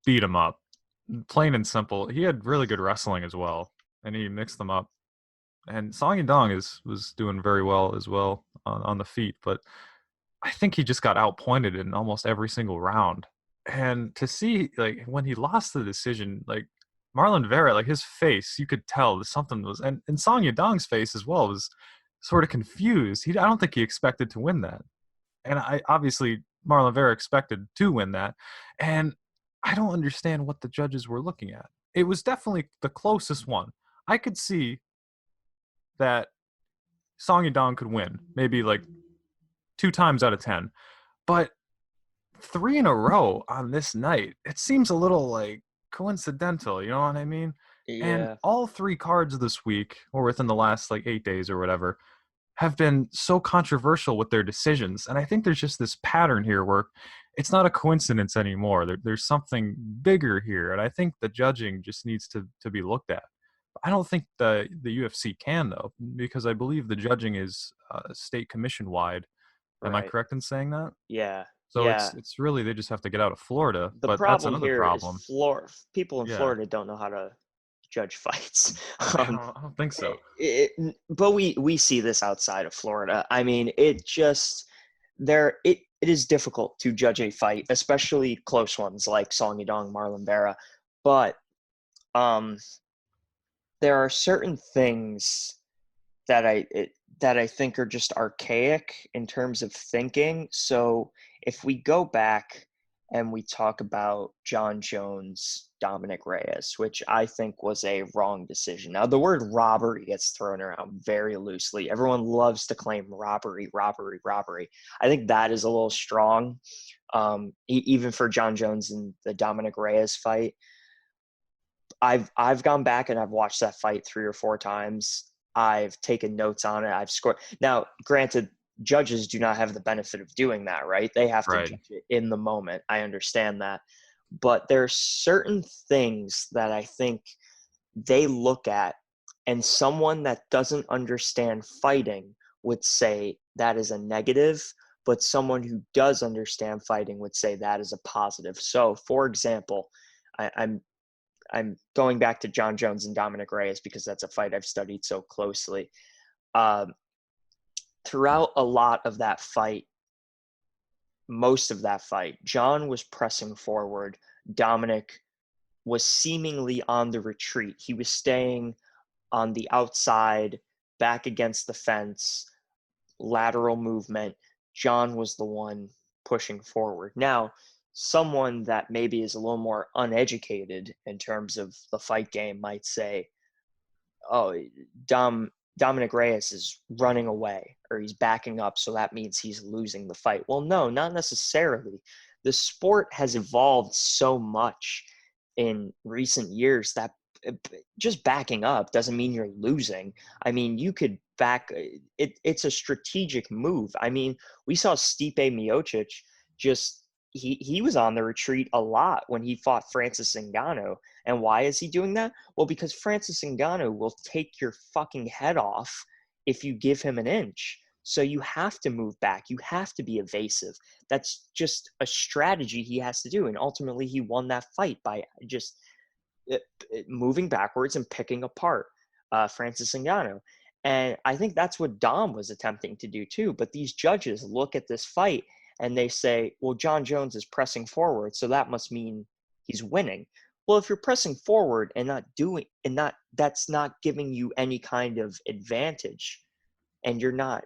Speaker 1: beat him up, plain and simple. He had really good wrestling as well, and he mixed them up. And Song Yadong was doing very well as well on the feet, but I think he just got outpointed in almost every single round. And to see like when he lost the decision, like Marlon Vera, like his face, you could tell that something was, and Song Yadong's face as well was sort of confused. I don't think he expected to win that, and I obviously Marlon Vera expected to win that, and I don't understand what the judges were looking at. It was definitely the closest one. I could see that Song Yadong could win, maybe like 2 times out of 10, but three in a row on this night, it seems a little like coincidental, you know what I mean? And
Speaker 2: Yeah,
Speaker 1: all three cards this week, or within the last like 8 days or whatever, have been so controversial with their decisions. And I think there's just this pattern here where it's not a coincidence anymore. There's something bigger here. And I think the judging just needs to be looked at. I don't think the UFC can, though, because I believe the judging is state commission wide. Am I
Speaker 2: right.
Speaker 1: correct in saying that?
Speaker 2: Yeah,
Speaker 1: So
Speaker 2: yeah.
Speaker 1: it's really they just have to get out of Florida,
Speaker 2: The
Speaker 1: but that's
Speaker 2: problem
Speaker 1: another
Speaker 2: here is
Speaker 1: problem.
Speaker 2: people in
Speaker 1: Yeah,
Speaker 2: Florida don't know how to judge fights. Um,
Speaker 1: I don't think so.
Speaker 2: but we see this outside of Florida. I mean, it is difficult to judge a fight, especially close ones like Song Yadong, Marlon Vera. But um, there are certain things that I think are just archaic in terms of thinking. So if we go back and we talk about Jon Jones Dominick Reyes, which I think was a wrong decision. Now, the word robbery gets thrown around very loosely. Everyone loves to claim robbery, robbery, robbery. I think that is a little strong, even for Jon Jones and the Dominick Reyes fight. I've gone back and I've watched that fight 3 or 4 times. I've taken notes on it. I've scored. Now, granted, judges do not have the benefit of doing that, right? They have to
Speaker 1: Right.
Speaker 2: judge it in the moment. I understand that. But there are certain things that I think they look at, and someone that doesn't understand fighting would say that is a negative, but someone who does understand fighting would say that is a positive. So, for example, I'm going back to Jon Jones and Dominick Reyes because that's a fight I've studied so closely. Throughout a lot of that fight, most of that fight, Jon was pressing forward. Dominick was seemingly on the retreat. He was staying on the outside, back against the fence, lateral movement. Jon was the one pushing forward. Now, someone that maybe is a little more uneducated in terms of the fight game might say, oh, Dominick Reyes is running away or he's backing up, so that means he's losing the fight. Well, no, not necessarily. The sport has evolved so much in recent years that just backing up doesn't mean you're losing. I mean, you could it's a strategic move. I mean, we saw Stipe Miocic just he was on the retreat a lot when he fought Francis Ngannou. And why is he doing that? Well, because Francis Ngannou will take your fucking head off if you give him an inch. So you have to move back. You have to be evasive. That's just a strategy he has to do. And ultimately, he won that fight by just moving backwards and picking apart Francis Ngannou. And I think that's what Dom was attempting to do too. But these judges look at this fight and they say, well, Jon Jones is pressing forward, so that must mean he's winning. Well, if you're pressing forward and that's not giving you any kind of advantage, and you're not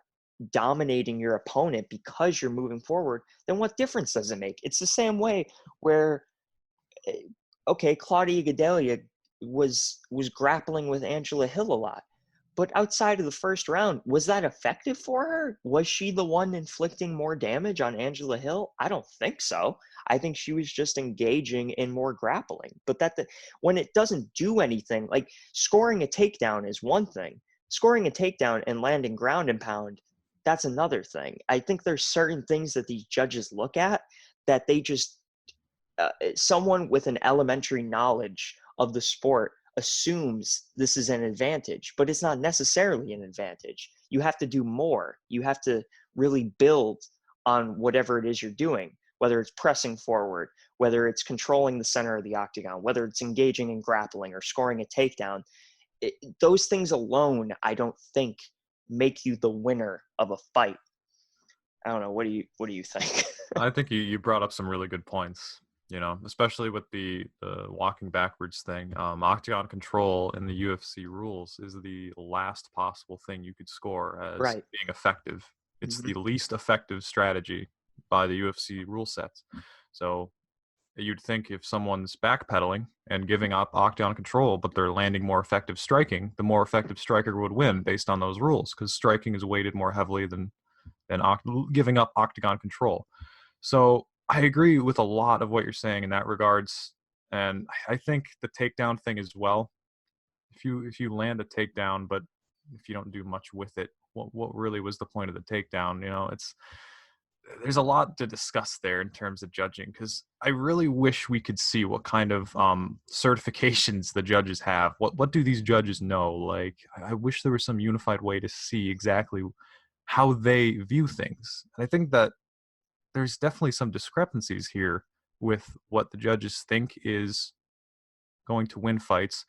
Speaker 2: dominating your opponent because you're moving forward, then what difference does it make? It's the same way where, okay, Claudia Gadelha was grappling with Angela Hill a lot. But outside of the first round, was that effective for her? Was she the one inflicting more damage on Angela Hill? I don't think so. I think she was just engaging in more grappling. But when it doesn't do anything, like scoring a takedown is one thing. Scoring a takedown and landing ground and pound, that's another thing. I think there's certain things that these judges look at that they just someone with an elementary knowledge of the sport assumes this is an advantage, but it's not necessarily an advantage. You have to do more. You have to really build on whatever it is you're doing, whether it's pressing forward, whether it's controlling the center of the octagon, whether it's engaging in grappling or scoring a takedown. Those things alone, I don't think, make you the winner of a fight. I don't know. What do you think?
Speaker 1: I think you brought up some really good points. Especially with the walking backwards thing. Octagon control in the UFC rules is the last possible thing you could score as
Speaker 2: Right.
Speaker 1: being effective. It's
Speaker 2: Mm-hmm.
Speaker 1: the least effective strategy by the UFC rule sets. So you'd think if someone's backpedaling and giving up octagon control, but they're landing more effective striking, the more effective striker would win based on those rules, because striking is weighted more heavily than giving up octagon control. So I agree with a lot of what you're saying in that regards, and I think the takedown thing as well. If you land a takedown, but if you don't do much with it, what really was the point of the takedown? There's a lot to discuss there in terms of judging, because I really wish we could see what kind of certifications the judges have. What do these judges know? Like, I wish there was some unified way to see exactly how they view things. And I think that there's definitely some discrepancies here with what the judges think is going to win fights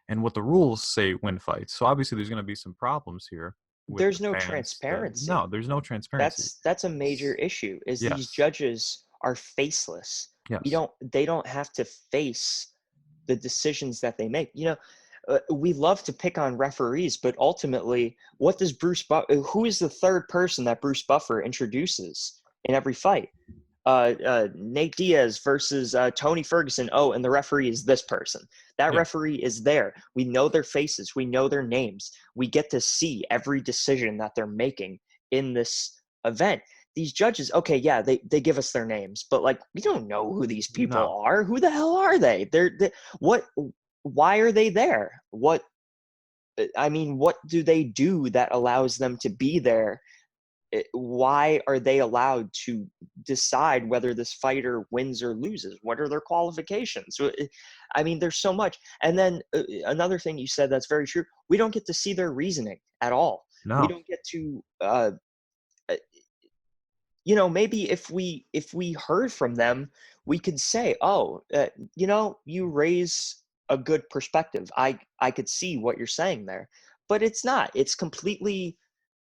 Speaker 1: and what the rules say win fights. So obviously there's going to be some problems here with the
Speaker 2: There's no
Speaker 1: fans.
Speaker 2: transparency.
Speaker 1: No, there's no transparency.
Speaker 2: That's a major issue, is these
Speaker 1: Yes.
Speaker 2: judges are faceless.
Speaker 1: Yes.
Speaker 2: They don't have to face the decisions that they make. We love to pick on referees, but ultimately, what does who is the third person that Bruce Buffer introduces in every fight? Nate Diaz versus Tony Ferguson. Oh, and the referee is this person. That
Speaker 1: Yeah.
Speaker 2: referee is there. We know their faces. We know their names. We get to see every decision that they're making in this event. These judges, okay, yeah, they give us their names, but like we don't know who these people
Speaker 1: No.
Speaker 2: are. Who the hell are they? What? Why are they there? What do they do that allows them to be there? Why are they allowed to decide whether this fighter wins or loses? What are their qualifications? There's so much. And then another thing you said that's very true. We don't get to see their reasoning at all. We
Speaker 1: No.
Speaker 2: don't get to, maybe if we heard from them, we could say, oh, you raise a good perspective. I could see what you're saying there, but it's not. It's completely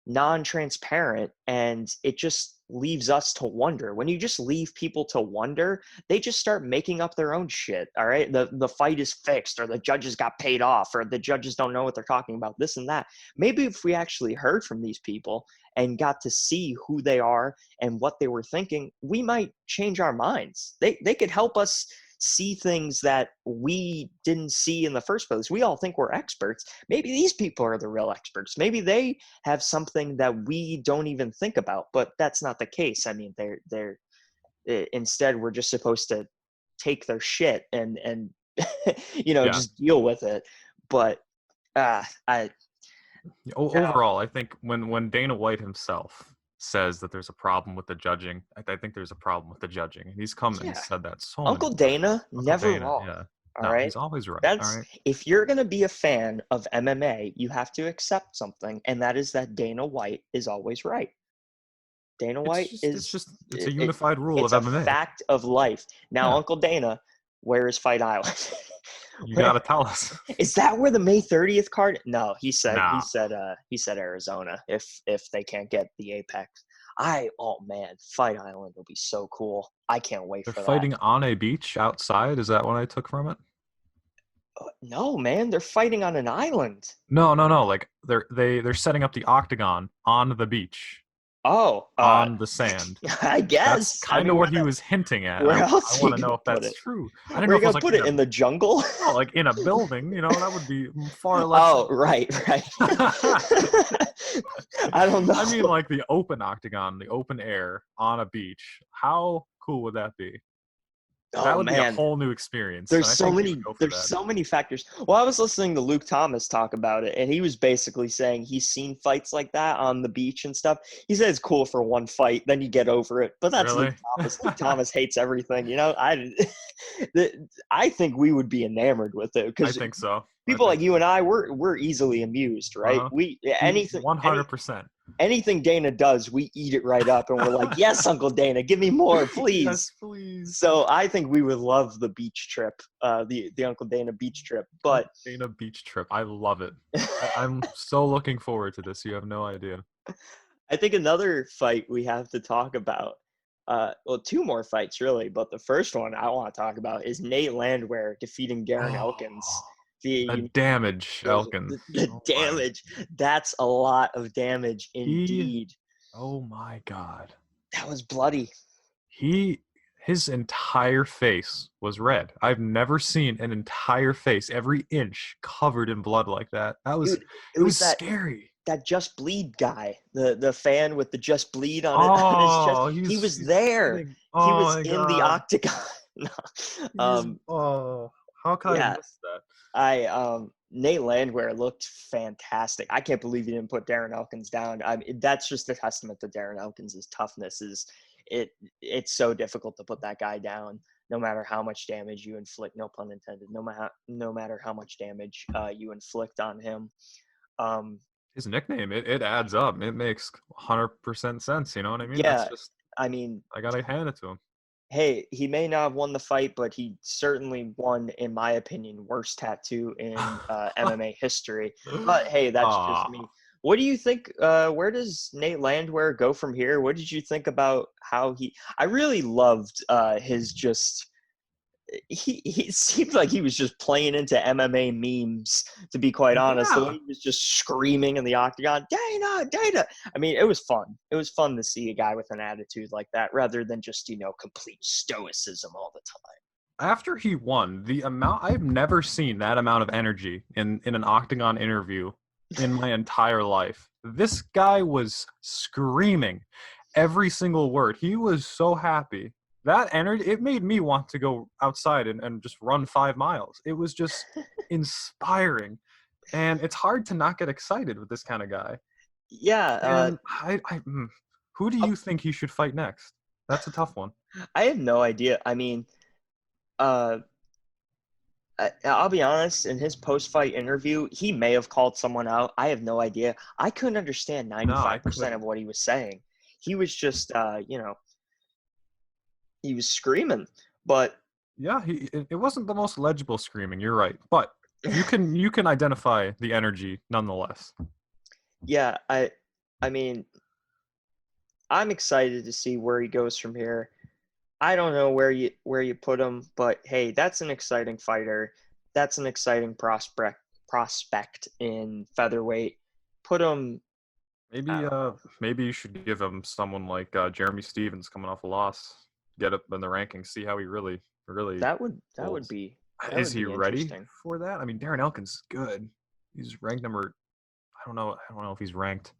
Speaker 2: non-transparent, and it just leaves us to wonder. When you just leave people to wonder, they just start making up their own shit. All right, the fight is fixed, or the judges got paid off, or the judges don't know what they're talking about, this and that. Maybe if we actually heard from these people and got to see who they are and what they were thinking, we might change our minds. They could help us see things that we didn't see in the first place. We all think we're experts. Maybe these people are the real experts. Maybe they have something that we don't even think about, but that's not the case. I mean, they're instead we're just supposed to take their shit and
Speaker 1: Yeah.
Speaker 2: just deal with it. But I
Speaker 1: Overall, I think when Dana White himself says that there's a problem with the judging, I think there's a problem with the judging. He's come and
Speaker 2: yeah,
Speaker 1: said that so many
Speaker 2: Uncle
Speaker 1: times.
Speaker 2: Dana
Speaker 1: Uncle
Speaker 2: never
Speaker 1: Dana,
Speaker 2: wrong.
Speaker 1: yeah.
Speaker 2: All
Speaker 1: No,
Speaker 2: right.
Speaker 1: he's always right. All
Speaker 2: That's
Speaker 1: right.
Speaker 2: if you're going to be a fan of MMA, you have to accept something, and that is that Dana White is always right. Dana White
Speaker 1: It's a unified rule
Speaker 2: it's
Speaker 1: of
Speaker 2: a
Speaker 1: MMA.
Speaker 2: fact of life. Now,
Speaker 1: Yeah.
Speaker 2: Uncle Dana, where is Fight Island?
Speaker 1: You
Speaker 2: Where
Speaker 1: gotta tell us.
Speaker 2: is that? Where the May 30th card? No,
Speaker 1: Nah.
Speaker 2: he said Arizona if they can't get the Apex. Oh man, Fight Island will be so cool. I can't wait
Speaker 1: They're
Speaker 2: for that.
Speaker 1: fighting on a beach outside. Is that what I took from it?
Speaker 2: No, man, they're fighting on an island.
Speaker 1: No, no, no. Like they're setting up the octagon on the beach,
Speaker 2: Oh,
Speaker 1: on the sand.
Speaker 2: I
Speaker 1: That's
Speaker 2: guess. I
Speaker 1: kind of
Speaker 2: mean,
Speaker 1: what he was hinting at, and
Speaker 2: where
Speaker 1: I
Speaker 2: else are you
Speaker 1: want to know
Speaker 2: gonna
Speaker 1: if
Speaker 2: put
Speaker 1: that's
Speaker 2: it?
Speaker 1: true. I didn't
Speaker 2: Where are
Speaker 1: know
Speaker 2: you
Speaker 1: if it was
Speaker 2: gonna
Speaker 1: like
Speaker 2: put it, in the jungle?
Speaker 1: no, like in a building. That would be far less.
Speaker 2: Oh, right. I don't
Speaker 1: I mean,
Speaker 2: know.
Speaker 1: like the open octagon, the open air on a beach. How cool would that be? That
Speaker 2: Oh
Speaker 1: would be a
Speaker 2: man,
Speaker 1: whole new experience, and
Speaker 2: there's
Speaker 1: I
Speaker 2: so
Speaker 1: think he would
Speaker 2: many
Speaker 1: go for
Speaker 2: there's
Speaker 1: that.
Speaker 2: so many factors. Well, I was listening to Luke Thomas talk about it, and he was basically saying he's seen fights like that on the beach and stuff. He said it's cool for one fight, then you get over it. But that's Luke
Speaker 1: Really?
Speaker 2: Thomas. Luke Thomas hates everything. I think we would be enamored with it
Speaker 1: I
Speaker 2: because
Speaker 1: think so. I
Speaker 2: people like
Speaker 1: think
Speaker 2: you
Speaker 1: so.
Speaker 2: and I, we're easily amused, right?
Speaker 1: Uh-huh.
Speaker 2: We
Speaker 1: He 100%.
Speaker 2: anything Dana does, we eat it right up, and we're like, yes, Uncle Dana, give me more, please.
Speaker 1: Yes, please.
Speaker 2: So I think we would love the beach trip, the Uncle Dana beach trip. But
Speaker 1: Dana beach trip. I love it. I'm so looking forward to this. You have no idea.
Speaker 2: I think another fight we have to talk about, well, two more fights really, but the first one I want to talk about is Nate Landwehr defeating Darren Elkins.
Speaker 1: Oh, the
Speaker 2: The
Speaker 1: damage, Elkins.
Speaker 2: the
Speaker 1: Oh my.
Speaker 2: damage, that's a lot of damage
Speaker 1: He,
Speaker 2: indeed.
Speaker 1: oh my God.
Speaker 2: That was bloody.
Speaker 1: He, his entire face was red. I've never seen an entire face, every inch covered in blood like that.
Speaker 2: Dude, it
Speaker 1: It
Speaker 2: was
Speaker 1: was
Speaker 2: that
Speaker 1: scary.
Speaker 2: Just bleed guy, the fan with the just bleed on it on his chest.
Speaker 1: Oh,
Speaker 2: He was
Speaker 1: he's
Speaker 2: there.
Speaker 1: sitting.
Speaker 2: He
Speaker 1: Oh
Speaker 2: was
Speaker 1: my
Speaker 2: in the
Speaker 1: God.
Speaker 2: octagon. No.
Speaker 1: He's, oh, how could I have
Speaker 2: Yeah,
Speaker 1: missed that?
Speaker 2: Nate Landwehr looked fantastic. I can't believe he didn't put Darren Elkins down. That's just a testament to Darren Elkins' toughness. It's so difficult to put that guy down, no matter how much damage you inflict. No pun intended. No matter how much damage you inflict on him. Um,
Speaker 1: His nickname, it adds up. It makes 100% sense. You know what I mean? That's
Speaker 2: yeah,
Speaker 1: just,
Speaker 2: I mean,
Speaker 1: I gotta hand it to him.
Speaker 2: hey, he may not have won the fight, but he certainly won, in my opinion, worst tattoo in MMA history. But hey, that's just
Speaker 1: Ah,
Speaker 2: me. What do you think? Where does Nate Landwehr go from here? What did you think about how he? I really loved his just he seemed like he was just playing into MMA memes, to be quite honest. The way
Speaker 1: Yeah.
Speaker 2: he was just screaming in the octagon, Dana, Dana. I mean, it was fun. It was fun to see a guy with an attitude like that rather than just, complete stoicism all the time.
Speaker 1: After he won, the amount I've never seen that amount of energy in an octagon interview in my entire life. This guy was screaming every single word. He was so happy. That energy, it made me want to go outside and just run 5 miles. It was just inspiring. And it's hard to not get excited with this kind of guy.
Speaker 2: Yeah,
Speaker 1: And who do you think he should fight next? That's a tough one.
Speaker 2: I have no idea. I mean, uh, I'll be honest, in his post-fight interview, he may have called someone out. I have no idea. I couldn't understand
Speaker 1: No, I
Speaker 2: 95% of
Speaker 1: couldn't.
Speaker 2: what he was saying. He was just, he was screaming. But
Speaker 1: Yeah, it wasn't the most legible screaming. You're right, but you can identify the energy nonetheless.
Speaker 2: yeah, I mean, I'm excited to see where he goes from here. I don't know where you put him, but hey, that's an exciting fighter. That's an exciting prospect in featherweight. Put him, I
Speaker 1: Maybe
Speaker 2: don't know.
Speaker 1: maybe you should give him someone like Jeremy Stevens coming off a loss, get up in the rankings, see how he really
Speaker 2: That would
Speaker 1: holds.
Speaker 2: be that
Speaker 1: Is
Speaker 2: would
Speaker 1: he
Speaker 2: be
Speaker 1: ready
Speaker 2: interesting.
Speaker 1: for that? I mean, Darren Elkins good. He's ranked number. I don't know if he's ranked.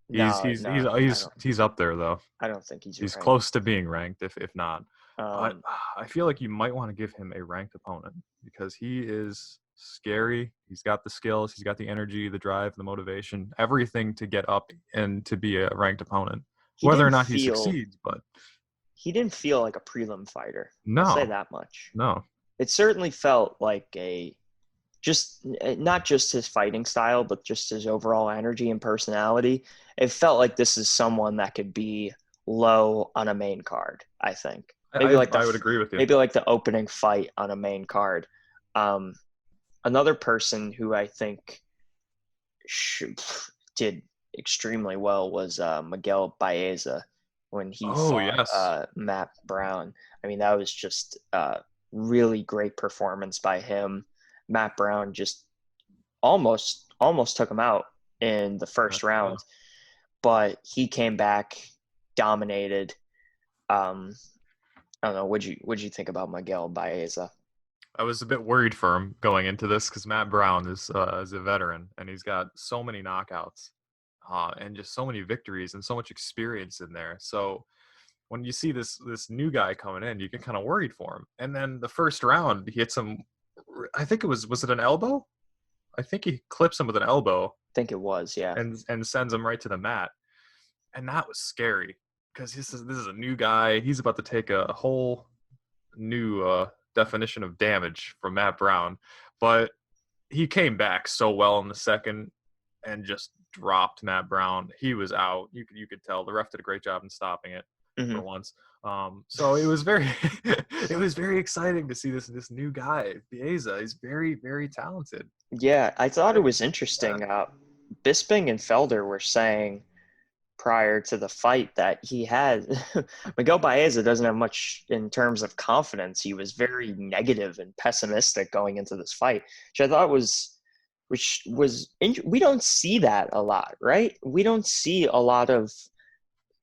Speaker 1: He's
Speaker 2: No,
Speaker 1: he's he's
Speaker 2: no,
Speaker 1: he's up there though.
Speaker 2: I don't think he's
Speaker 1: He's
Speaker 2: ranked.
Speaker 1: close to being ranked, if not. But
Speaker 2: Um,
Speaker 1: I feel like you might want to give him a ranked opponent because he is scary. He's got the skills, he's got the energy, the drive, the motivation, everything to get up and to be a ranked opponent.
Speaker 2: he
Speaker 1: Whether or
Speaker 2: didn't
Speaker 1: not he
Speaker 2: feel
Speaker 1: succeeds, but
Speaker 2: he didn't feel like a prelim fighter. I'll say
Speaker 1: no,
Speaker 2: that much.
Speaker 1: no.
Speaker 2: It certainly felt like a just not just his fighting style, but just his overall energy and personality. It felt like this is someone that could be low on a main card. I think maybe
Speaker 1: I,
Speaker 2: like
Speaker 1: I would agree with you.
Speaker 2: the opening fight on a main card. Um, Another person who I think did extremely well was Miguel Baeza when he
Speaker 1: Oh
Speaker 2: fought
Speaker 1: yes.
Speaker 2: Matt Brown. I mean, that was just a really great performance by him. Matt Brown just almost took him out in the first
Speaker 1: Yeah.
Speaker 2: round, but he came back, dominated. Um, I don't know. What'd you think about Miguel Baeza?
Speaker 1: I was a bit worried for him going into this because Matt Brown is a veteran and he's got so many knockouts, and just so many victories and so much experience in there. So when you see this new guy coming in, you get kind of worried for him. And then the first round, he hits him. I think was it an elbow? I think he clips him with an elbow
Speaker 2: I think it was, yeah.
Speaker 1: and sends him right to the mat. And that was scary because this is a new guy. He's about to take a whole new definition of damage from Matt Brown, but he came back so well in the second and just dropped Matt Brown. He was out. You could tell the ref did a great job in stopping it
Speaker 2: Hmm.
Speaker 1: for once. So it was very it was very exciting to see this new guy, Bieza. He's very very talented.
Speaker 2: Yeah, I thought
Speaker 1: I,
Speaker 2: it was
Speaker 1: yeah,
Speaker 2: interesting. Bisping and Felder were saying prior to the fight that he had Miguel Baeza doesn't have much in terms of confidence. He was very negative and pessimistic going into this fight, which I thought was we don't see that a lot, right? We don't see a lot of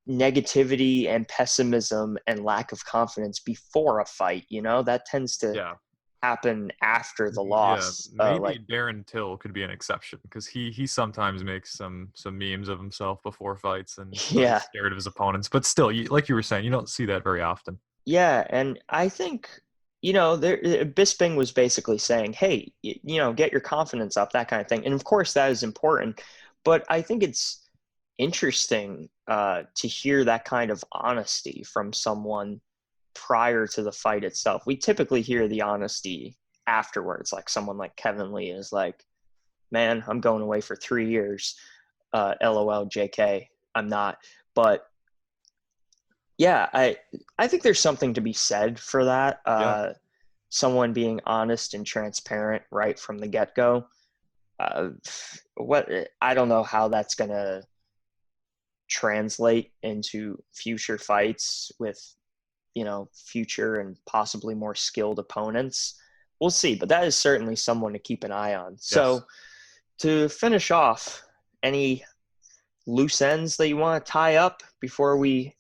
Speaker 2: negativity and pessimism and lack of confidence before a fight. That tends to
Speaker 1: yeah.
Speaker 2: happen after the
Speaker 1: Yeah,
Speaker 2: loss.
Speaker 1: maybe Darren Till could be an exception because he sometimes makes some memes of himself before fights and he's
Speaker 2: Yeah,
Speaker 1: scared of his opponents. But still, like you were saying, you don't see that very often.
Speaker 2: yeah, and I think Bisping was basically saying, "Hey, get your confidence up," that kind of thing. And of course, that is important. But I think it's interesting to hear that kind of honesty from someone prior to the fight itself. We typically hear the honesty afterwards, like someone like Kevin Lee is like, "Man, I'm going away for 3 years. LOL, JK, I'm not." But yeah, I think there's something to be said for that.
Speaker 1: Yeah,
Speaker 2: Someone being honest and transparent right from the get go. Uh, what I don't know how that's gonna translate into future fights with future and possibly more skilled opponents. We'll see, but that is certainly someone to keep an eye on.
Speaker 1: Yes.
Speaker 2: So to finish off, any loose ends that you want to tie up before we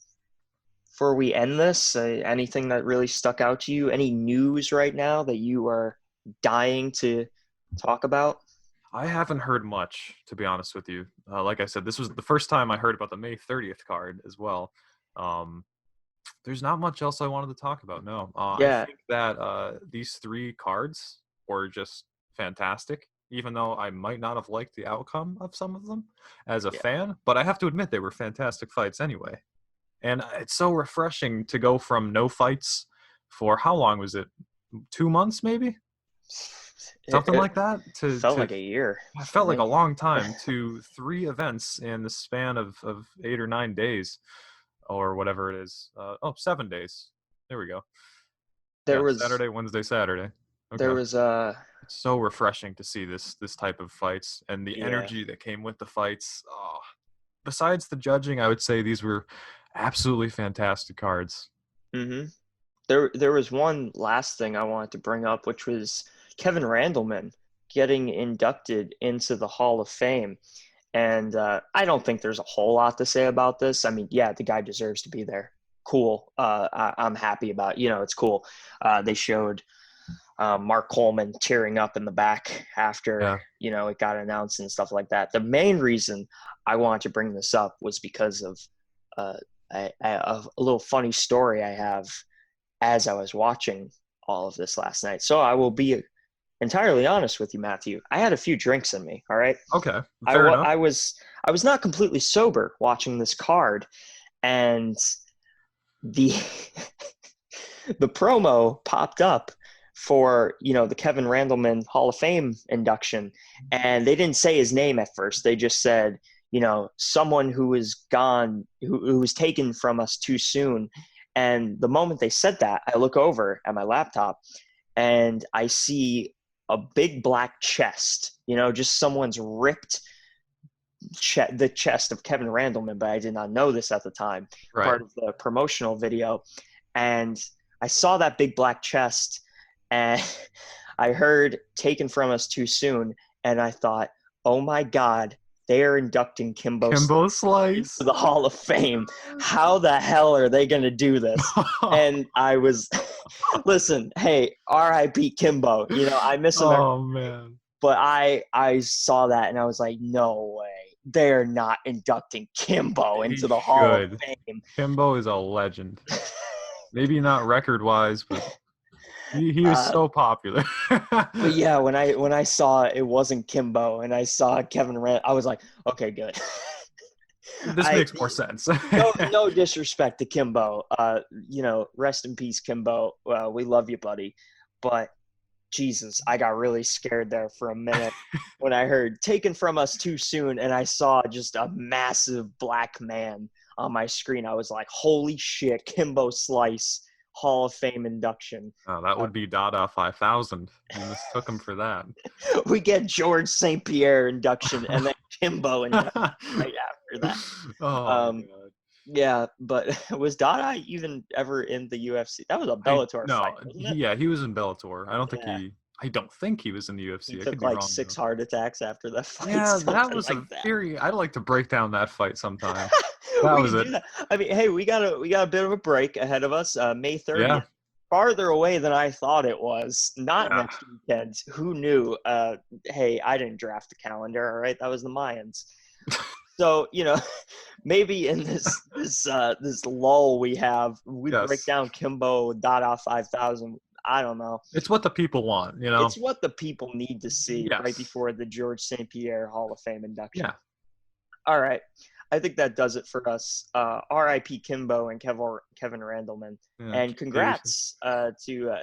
Speaker 2: end this? Anything that really stuck out to you? Any news right now that you are dying to talk about?
Speaker 1: I haven't heard much, to be honest with you. Like I said, this was the first time I heard about the May 30th card as well. Um, there's not much else I wanted to talk about. No, I
Speaker 2: Yeah,
Speaker 1: think that these 3 cards were just fantastic. Even though I might not have liked the outcome of some of them as a
Speaker 2: yeah.
Speaker 1: fan, but I have to admit they were fantastic fights anyway. And it's so refreshing to go from no fights for how long was it? 2 months, maybe
Speaker 2: It,
Speaker 1: something
Speaker 2: it
Speaker 1: like that.
Speaker 2: felt
Speaker 1: To
Speaker 2: like a year
Speaker 1: I
Speaker 2: for
Speaker 1: felt like a
Speaker 2: me.
Speaker 1: long time to 3 events in the span of 8 or 9 days, or whatever it is. 7 days. There we go.
Speaker 2: There
Speaker 1: Yeah,
Speaker 2: was
Speaker 1: Saturday, Wednesday, Saturday.
Speaker 2: there
Speaker 1: Okay.
Speaker 2: was
Speaker 1: It's so refreshing to see this type of fights and the
Speaker 2: yeah.
Speaker 1: energy that came with the fights. Oh, besides the judging, I would say these were absolutely fantastic cards.
Speaker 2: Mm-hmm. There was one last thing I wanted to bring up, which was Kevin Randleman getting inducted into the Hall of Fame. And I don't think there's a whole lot to say about this. I mean, yeah, the guy deserves to be there. Cool. I'm happy about it. It's cool. They showed Mark Coleman tearing up in the back after,
Speaker 1: Yeah.
Speaker 2: it got announced and stuff like that. The main reason I wanted to bring this up was because of uh, a little funny story I have as I was watching all of this last night. So I will be entirely honest with you, Matthew. I had a few drinks in me. All right.
Speaker 1: Okay.
Speaker 2: I,
Speaker 1: Fair
Speaker 2: wa-
Speaker 1: enough.
Speaker 2: I was I was not completely sober watching this card, and the the promo popped up for the Kevin Randleman Hall of Fame induction, and they didn't say his name at first. They just said someone who was gone, who was taken from us too soon. And the moment they said that, I look over at my laptop and I see a big black chest, just someone's ripped the chest of Kevin Randleman, but I did not know this at the time,
Speaker 1: Right.
Speaker 2: part of the promotional video. And I saw that big black chest and I heard taken from us too soon. And I thought, oh my God, they are inducting Kimbo
Speaker 1: Kimbo
Speaker 2: Slice into
Speaker 1: Slice.
Speaker 2: the Hall of Fame. How the hell are they going to do this? And I was, listen, hey, R.I.P. Kimbo. I miss him,
Speaker 1: Oh man.
Speaker 2: but I saw that and I was like, no way. They're not inducting Kimbo
Speaker 1: They
Speaker 2: into the Hall of
Speaker 1: should.
Speaker 2: Fame.
Speaker 1: Kimbo is a legend. Maybe not record wise, but he was
Speaker 2: Uh,
Speaker 1: so popular.
Speaker 2: but yeah, when I saw it wasn't Kimbo and I saw Kevin Rand, I was like, okay, good.
Speaker 1: This
Speaker 2: I
Speaker 1: makes more sense.
Speaker 2: no disrespect to Kimbo. Rest in peace, Kimbo. We love you, buddy. But Jesus, I got really scared there for a minute when I heard taken from us too soon and I saw just a massive black man on my screen. I was like, holy shit, Kimbo Slice, Hall of Fame induction.
Speaker 1: Oh, that
Speaker 2: Uh,
Speaker 1: would be Dada 5000. You mistook him for that.
Speaker 2: we get George St. Pierre induction and then Kimbo induction right after that.
Speaker 1: Oh my
Speaker 2: Um,
Speaker 1: god.
Speaker 2: yeah, but was Dada even ever in the UFC? That was a
Speaker 1: I
Speaker 2: Bellator fight,
Speaker 1: no,
Speaker 2: wasn't it?
Speaker 1: yeah, he was in Bellator.
Speaker 2: Yeah.
Speaker 1: I don't think he was in the
Speaker 2: He
Speaker 1: UFC. I could
Speaker 2: took
Speaker 1: be
Speaker 2: like
Speaker 1: wrong
Speaker 2: 6
Speaker 1: though.
Speaker 2: heart attacks after that fight,
Speaker 1: Yeah, that
Speaker 2: something
Speaker 1: was
Speaker 2: like
Speaker 1: a
Speaker 2: that.
Speaker 1: very I'd like to break down that fight sometime. That
Speaker 2: We
Speaker 1: was
Speaker 2: can
Speaker 1: it.
Speaker 2: do that. I mean, hey, we got a bit of a break ahead of us. May
Speaker 1: Yeah.
Speaker 2: 30th, farther away than I thought it was. Not
Speaker 1: Yeah.
Speaker 2: next weekend. Who knew? Hey, I didn't draft the calendar. All right, that was the Mayans. So maybe in this lull we have, we break
Speaker 1: Yes.
Speaker 2: down Kimbo Dada 5000. I don't know.
Speaker 1: It's what the people want, you know?
Speaker 2: It's what the people need to see right
Speaker 1: Yes.
Speaker 2: before the George St. Pierre Hall of Fame induction.
Speaker 1: Yeah.
Speaker 2: All right. I think that does it for us. R.I.P. Kimbo and Kevin Randleman.
Speaker 1: Yeah.
Speaker 2: And
Speaker 1: Keith Peterson.
Speaker 2: congrats to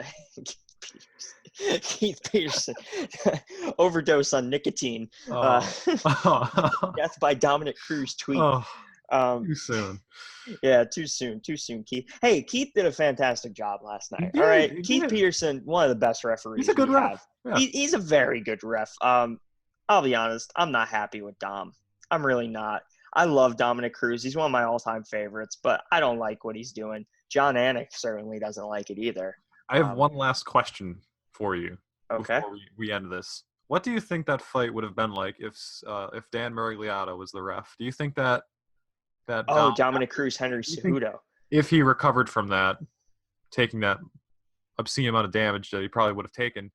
Speaker 2: Keith Peterson. Overdose on nicotine.
Speaker 1: Oh.
Speaker 2: Death by Dominick Cruz tweet.
Speaker 1: Oh,
Speaker 2: Um,
Speaker 1: too soon.
Speaker 2: yeah, too soon. Too soon, Keith. Hey, Keith did a fantastic job last
Speaker 1: He
Speaker 2: night. All
Speaker 1: did.
Speaker 2: right.
Speaker 1: He
Speaker 2: Keith
Speaker 1: did.
Speaker 2: Peterson, one of the best
Speaker 1: He's a
Speaker 2: referees
Speaker 1: good
Speaker 2: we have.
Speaker 1: ref. Yeah.
Speaker 2: He's a very good ref. I'll be honest. I'm not happy with Dom. I'm really not. I love Dominic Cruz. He's one of my all-time favorites, but I don't like what he's doing. John Anik certainly doesn't like it either.
Speaker 1: I have one last question for you
Speaker 2: Okay.
Speaker 1: before we end this. What do you think that fight would have been like if Dan Miragliotta was the ref? Do you think that
Speaker 2: Oh,
Speaker 1: Dom,
Speaker 2: Dominick Cruz, Henry
Speaker 1: do you think
Speaker 2: Cejudo.
Speaker 1: if he recovered from that, taking that obscene amount of damage that he probably would have taken,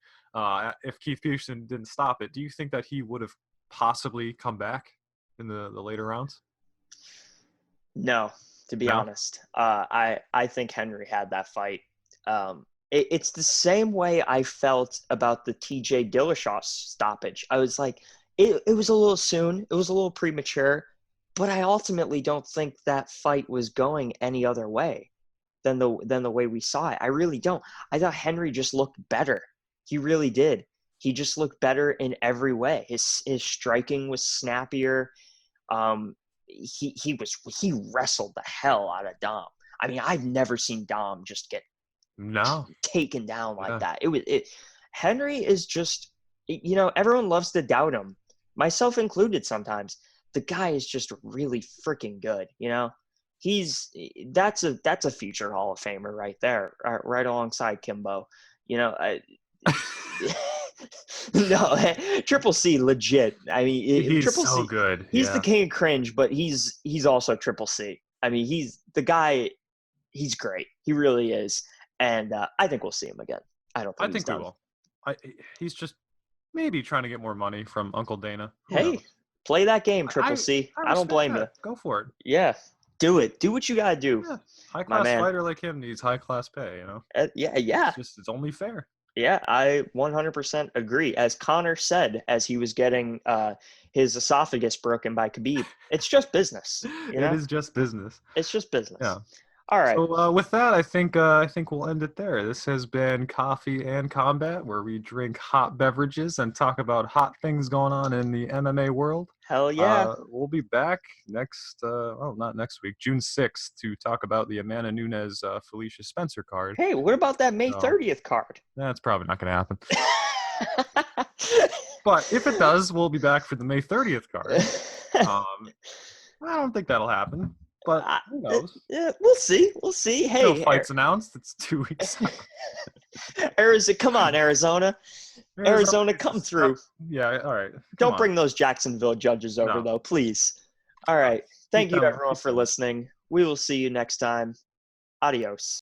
Speaker 1: if Keith Peterson didn't stop it, do you think that he would have possibly come back in the later rounds?
Speaker 2: No, to be
Speaker 1: No?
Speaker 2: honest. I think Henry had that fight. It's the same way I felt about the TJ Dillashaw stoppage. I was like, it was a little soon. It was a little premature. But I ultimately don't think that fight was going any other way than the way we saw it. I really don't. I thought Henry just looked better. He really did. He just looked better in every way. His striking was snappier. He wrestled the hell out of Dom. I mean, I've never seen Dom just get
Speaker 1: No.
Speaker 2: taken down like
Speaker 1: Yeah.
Speaker 2: that. Henry is just, everyone loves to doubt him, myself included sometimes. The guy is just really freaking good, that's a future Hall of Famer right there, right alongside Kimbo. No, Triple C legit. I mean,
Speaker 1: He's
Speaker 2: Triple
Speaker 1: so
Speaker 2: C,
Speaker 1: good.
Speaker 2: he's the
Speaker 1: Yeah.
Speaker 2: king of cringe, but he's also Triple C. I mean, he's the guy. He's great. He really is. And I think we'll see him again. I don't
Speaker 1: I
Speaker 2: think he's
Speaker 1: think we
Speaker 2: done.
Speaker 1: will. He's just maybe trying to get more money from Uncle Dana. Who
Speaker 2: Hey,
Speaker 1: knows?
Speaker 2: play that game, Triple C.
Speaker 1: I
Speaker 2: I don't
Speaker 1: respect
Speaker 2: blame you.
Speaker 1: that. Go for it.
Speaker 2: Yeah, do it. Do what you gotta do,
Speaker 1: Yeah. High
Speaker 2: my
Speaker 1: class
Speaker 2: man.
Speaker 1: fighter like him needs high class pay,
Speaker 2: Yeah.
Speaker 1: It's only fair.
Speaker 2: Yeah, I 100% agree. As Connor said, as he was getting his esophagus broken by Khabib, it's just business.
Speaker 1: It is just business.
Speaker 2: It's just business.
Speaker 1: Yeah.
Speaker 2: All right.
Speaker 1: So with that, I think we'll end it there. This has been Coffee and Combat, where we drink hot beverages and talk about hot things going on in the MMA world.
Speaker 2: Hell yeah.
Speaker 1: We'll be back not next week, June 6th, to talk about the Amanda Nunes Felicia Spencer card.
Speaker 2: Hey, what about that May 30th card?
Speaker 1: That's probably not going to happen. But if it does, we'll be back for the May 30th card. I don't think that'll happen, but who knows?
Speaker 2: Yeah, we'll see. We'll see. Hey,
Speaker 1: no fights announced. It's 2 weeks.
Speaker 2: Arizona, come on, Arizona. Arizona, come through.
Speaker 1: Yeah, all right.
Speaker 2: Don't bring those Jacksonville judges over, though, please. All right. Thank you, everyone, for listening. We will see you next time. Adios.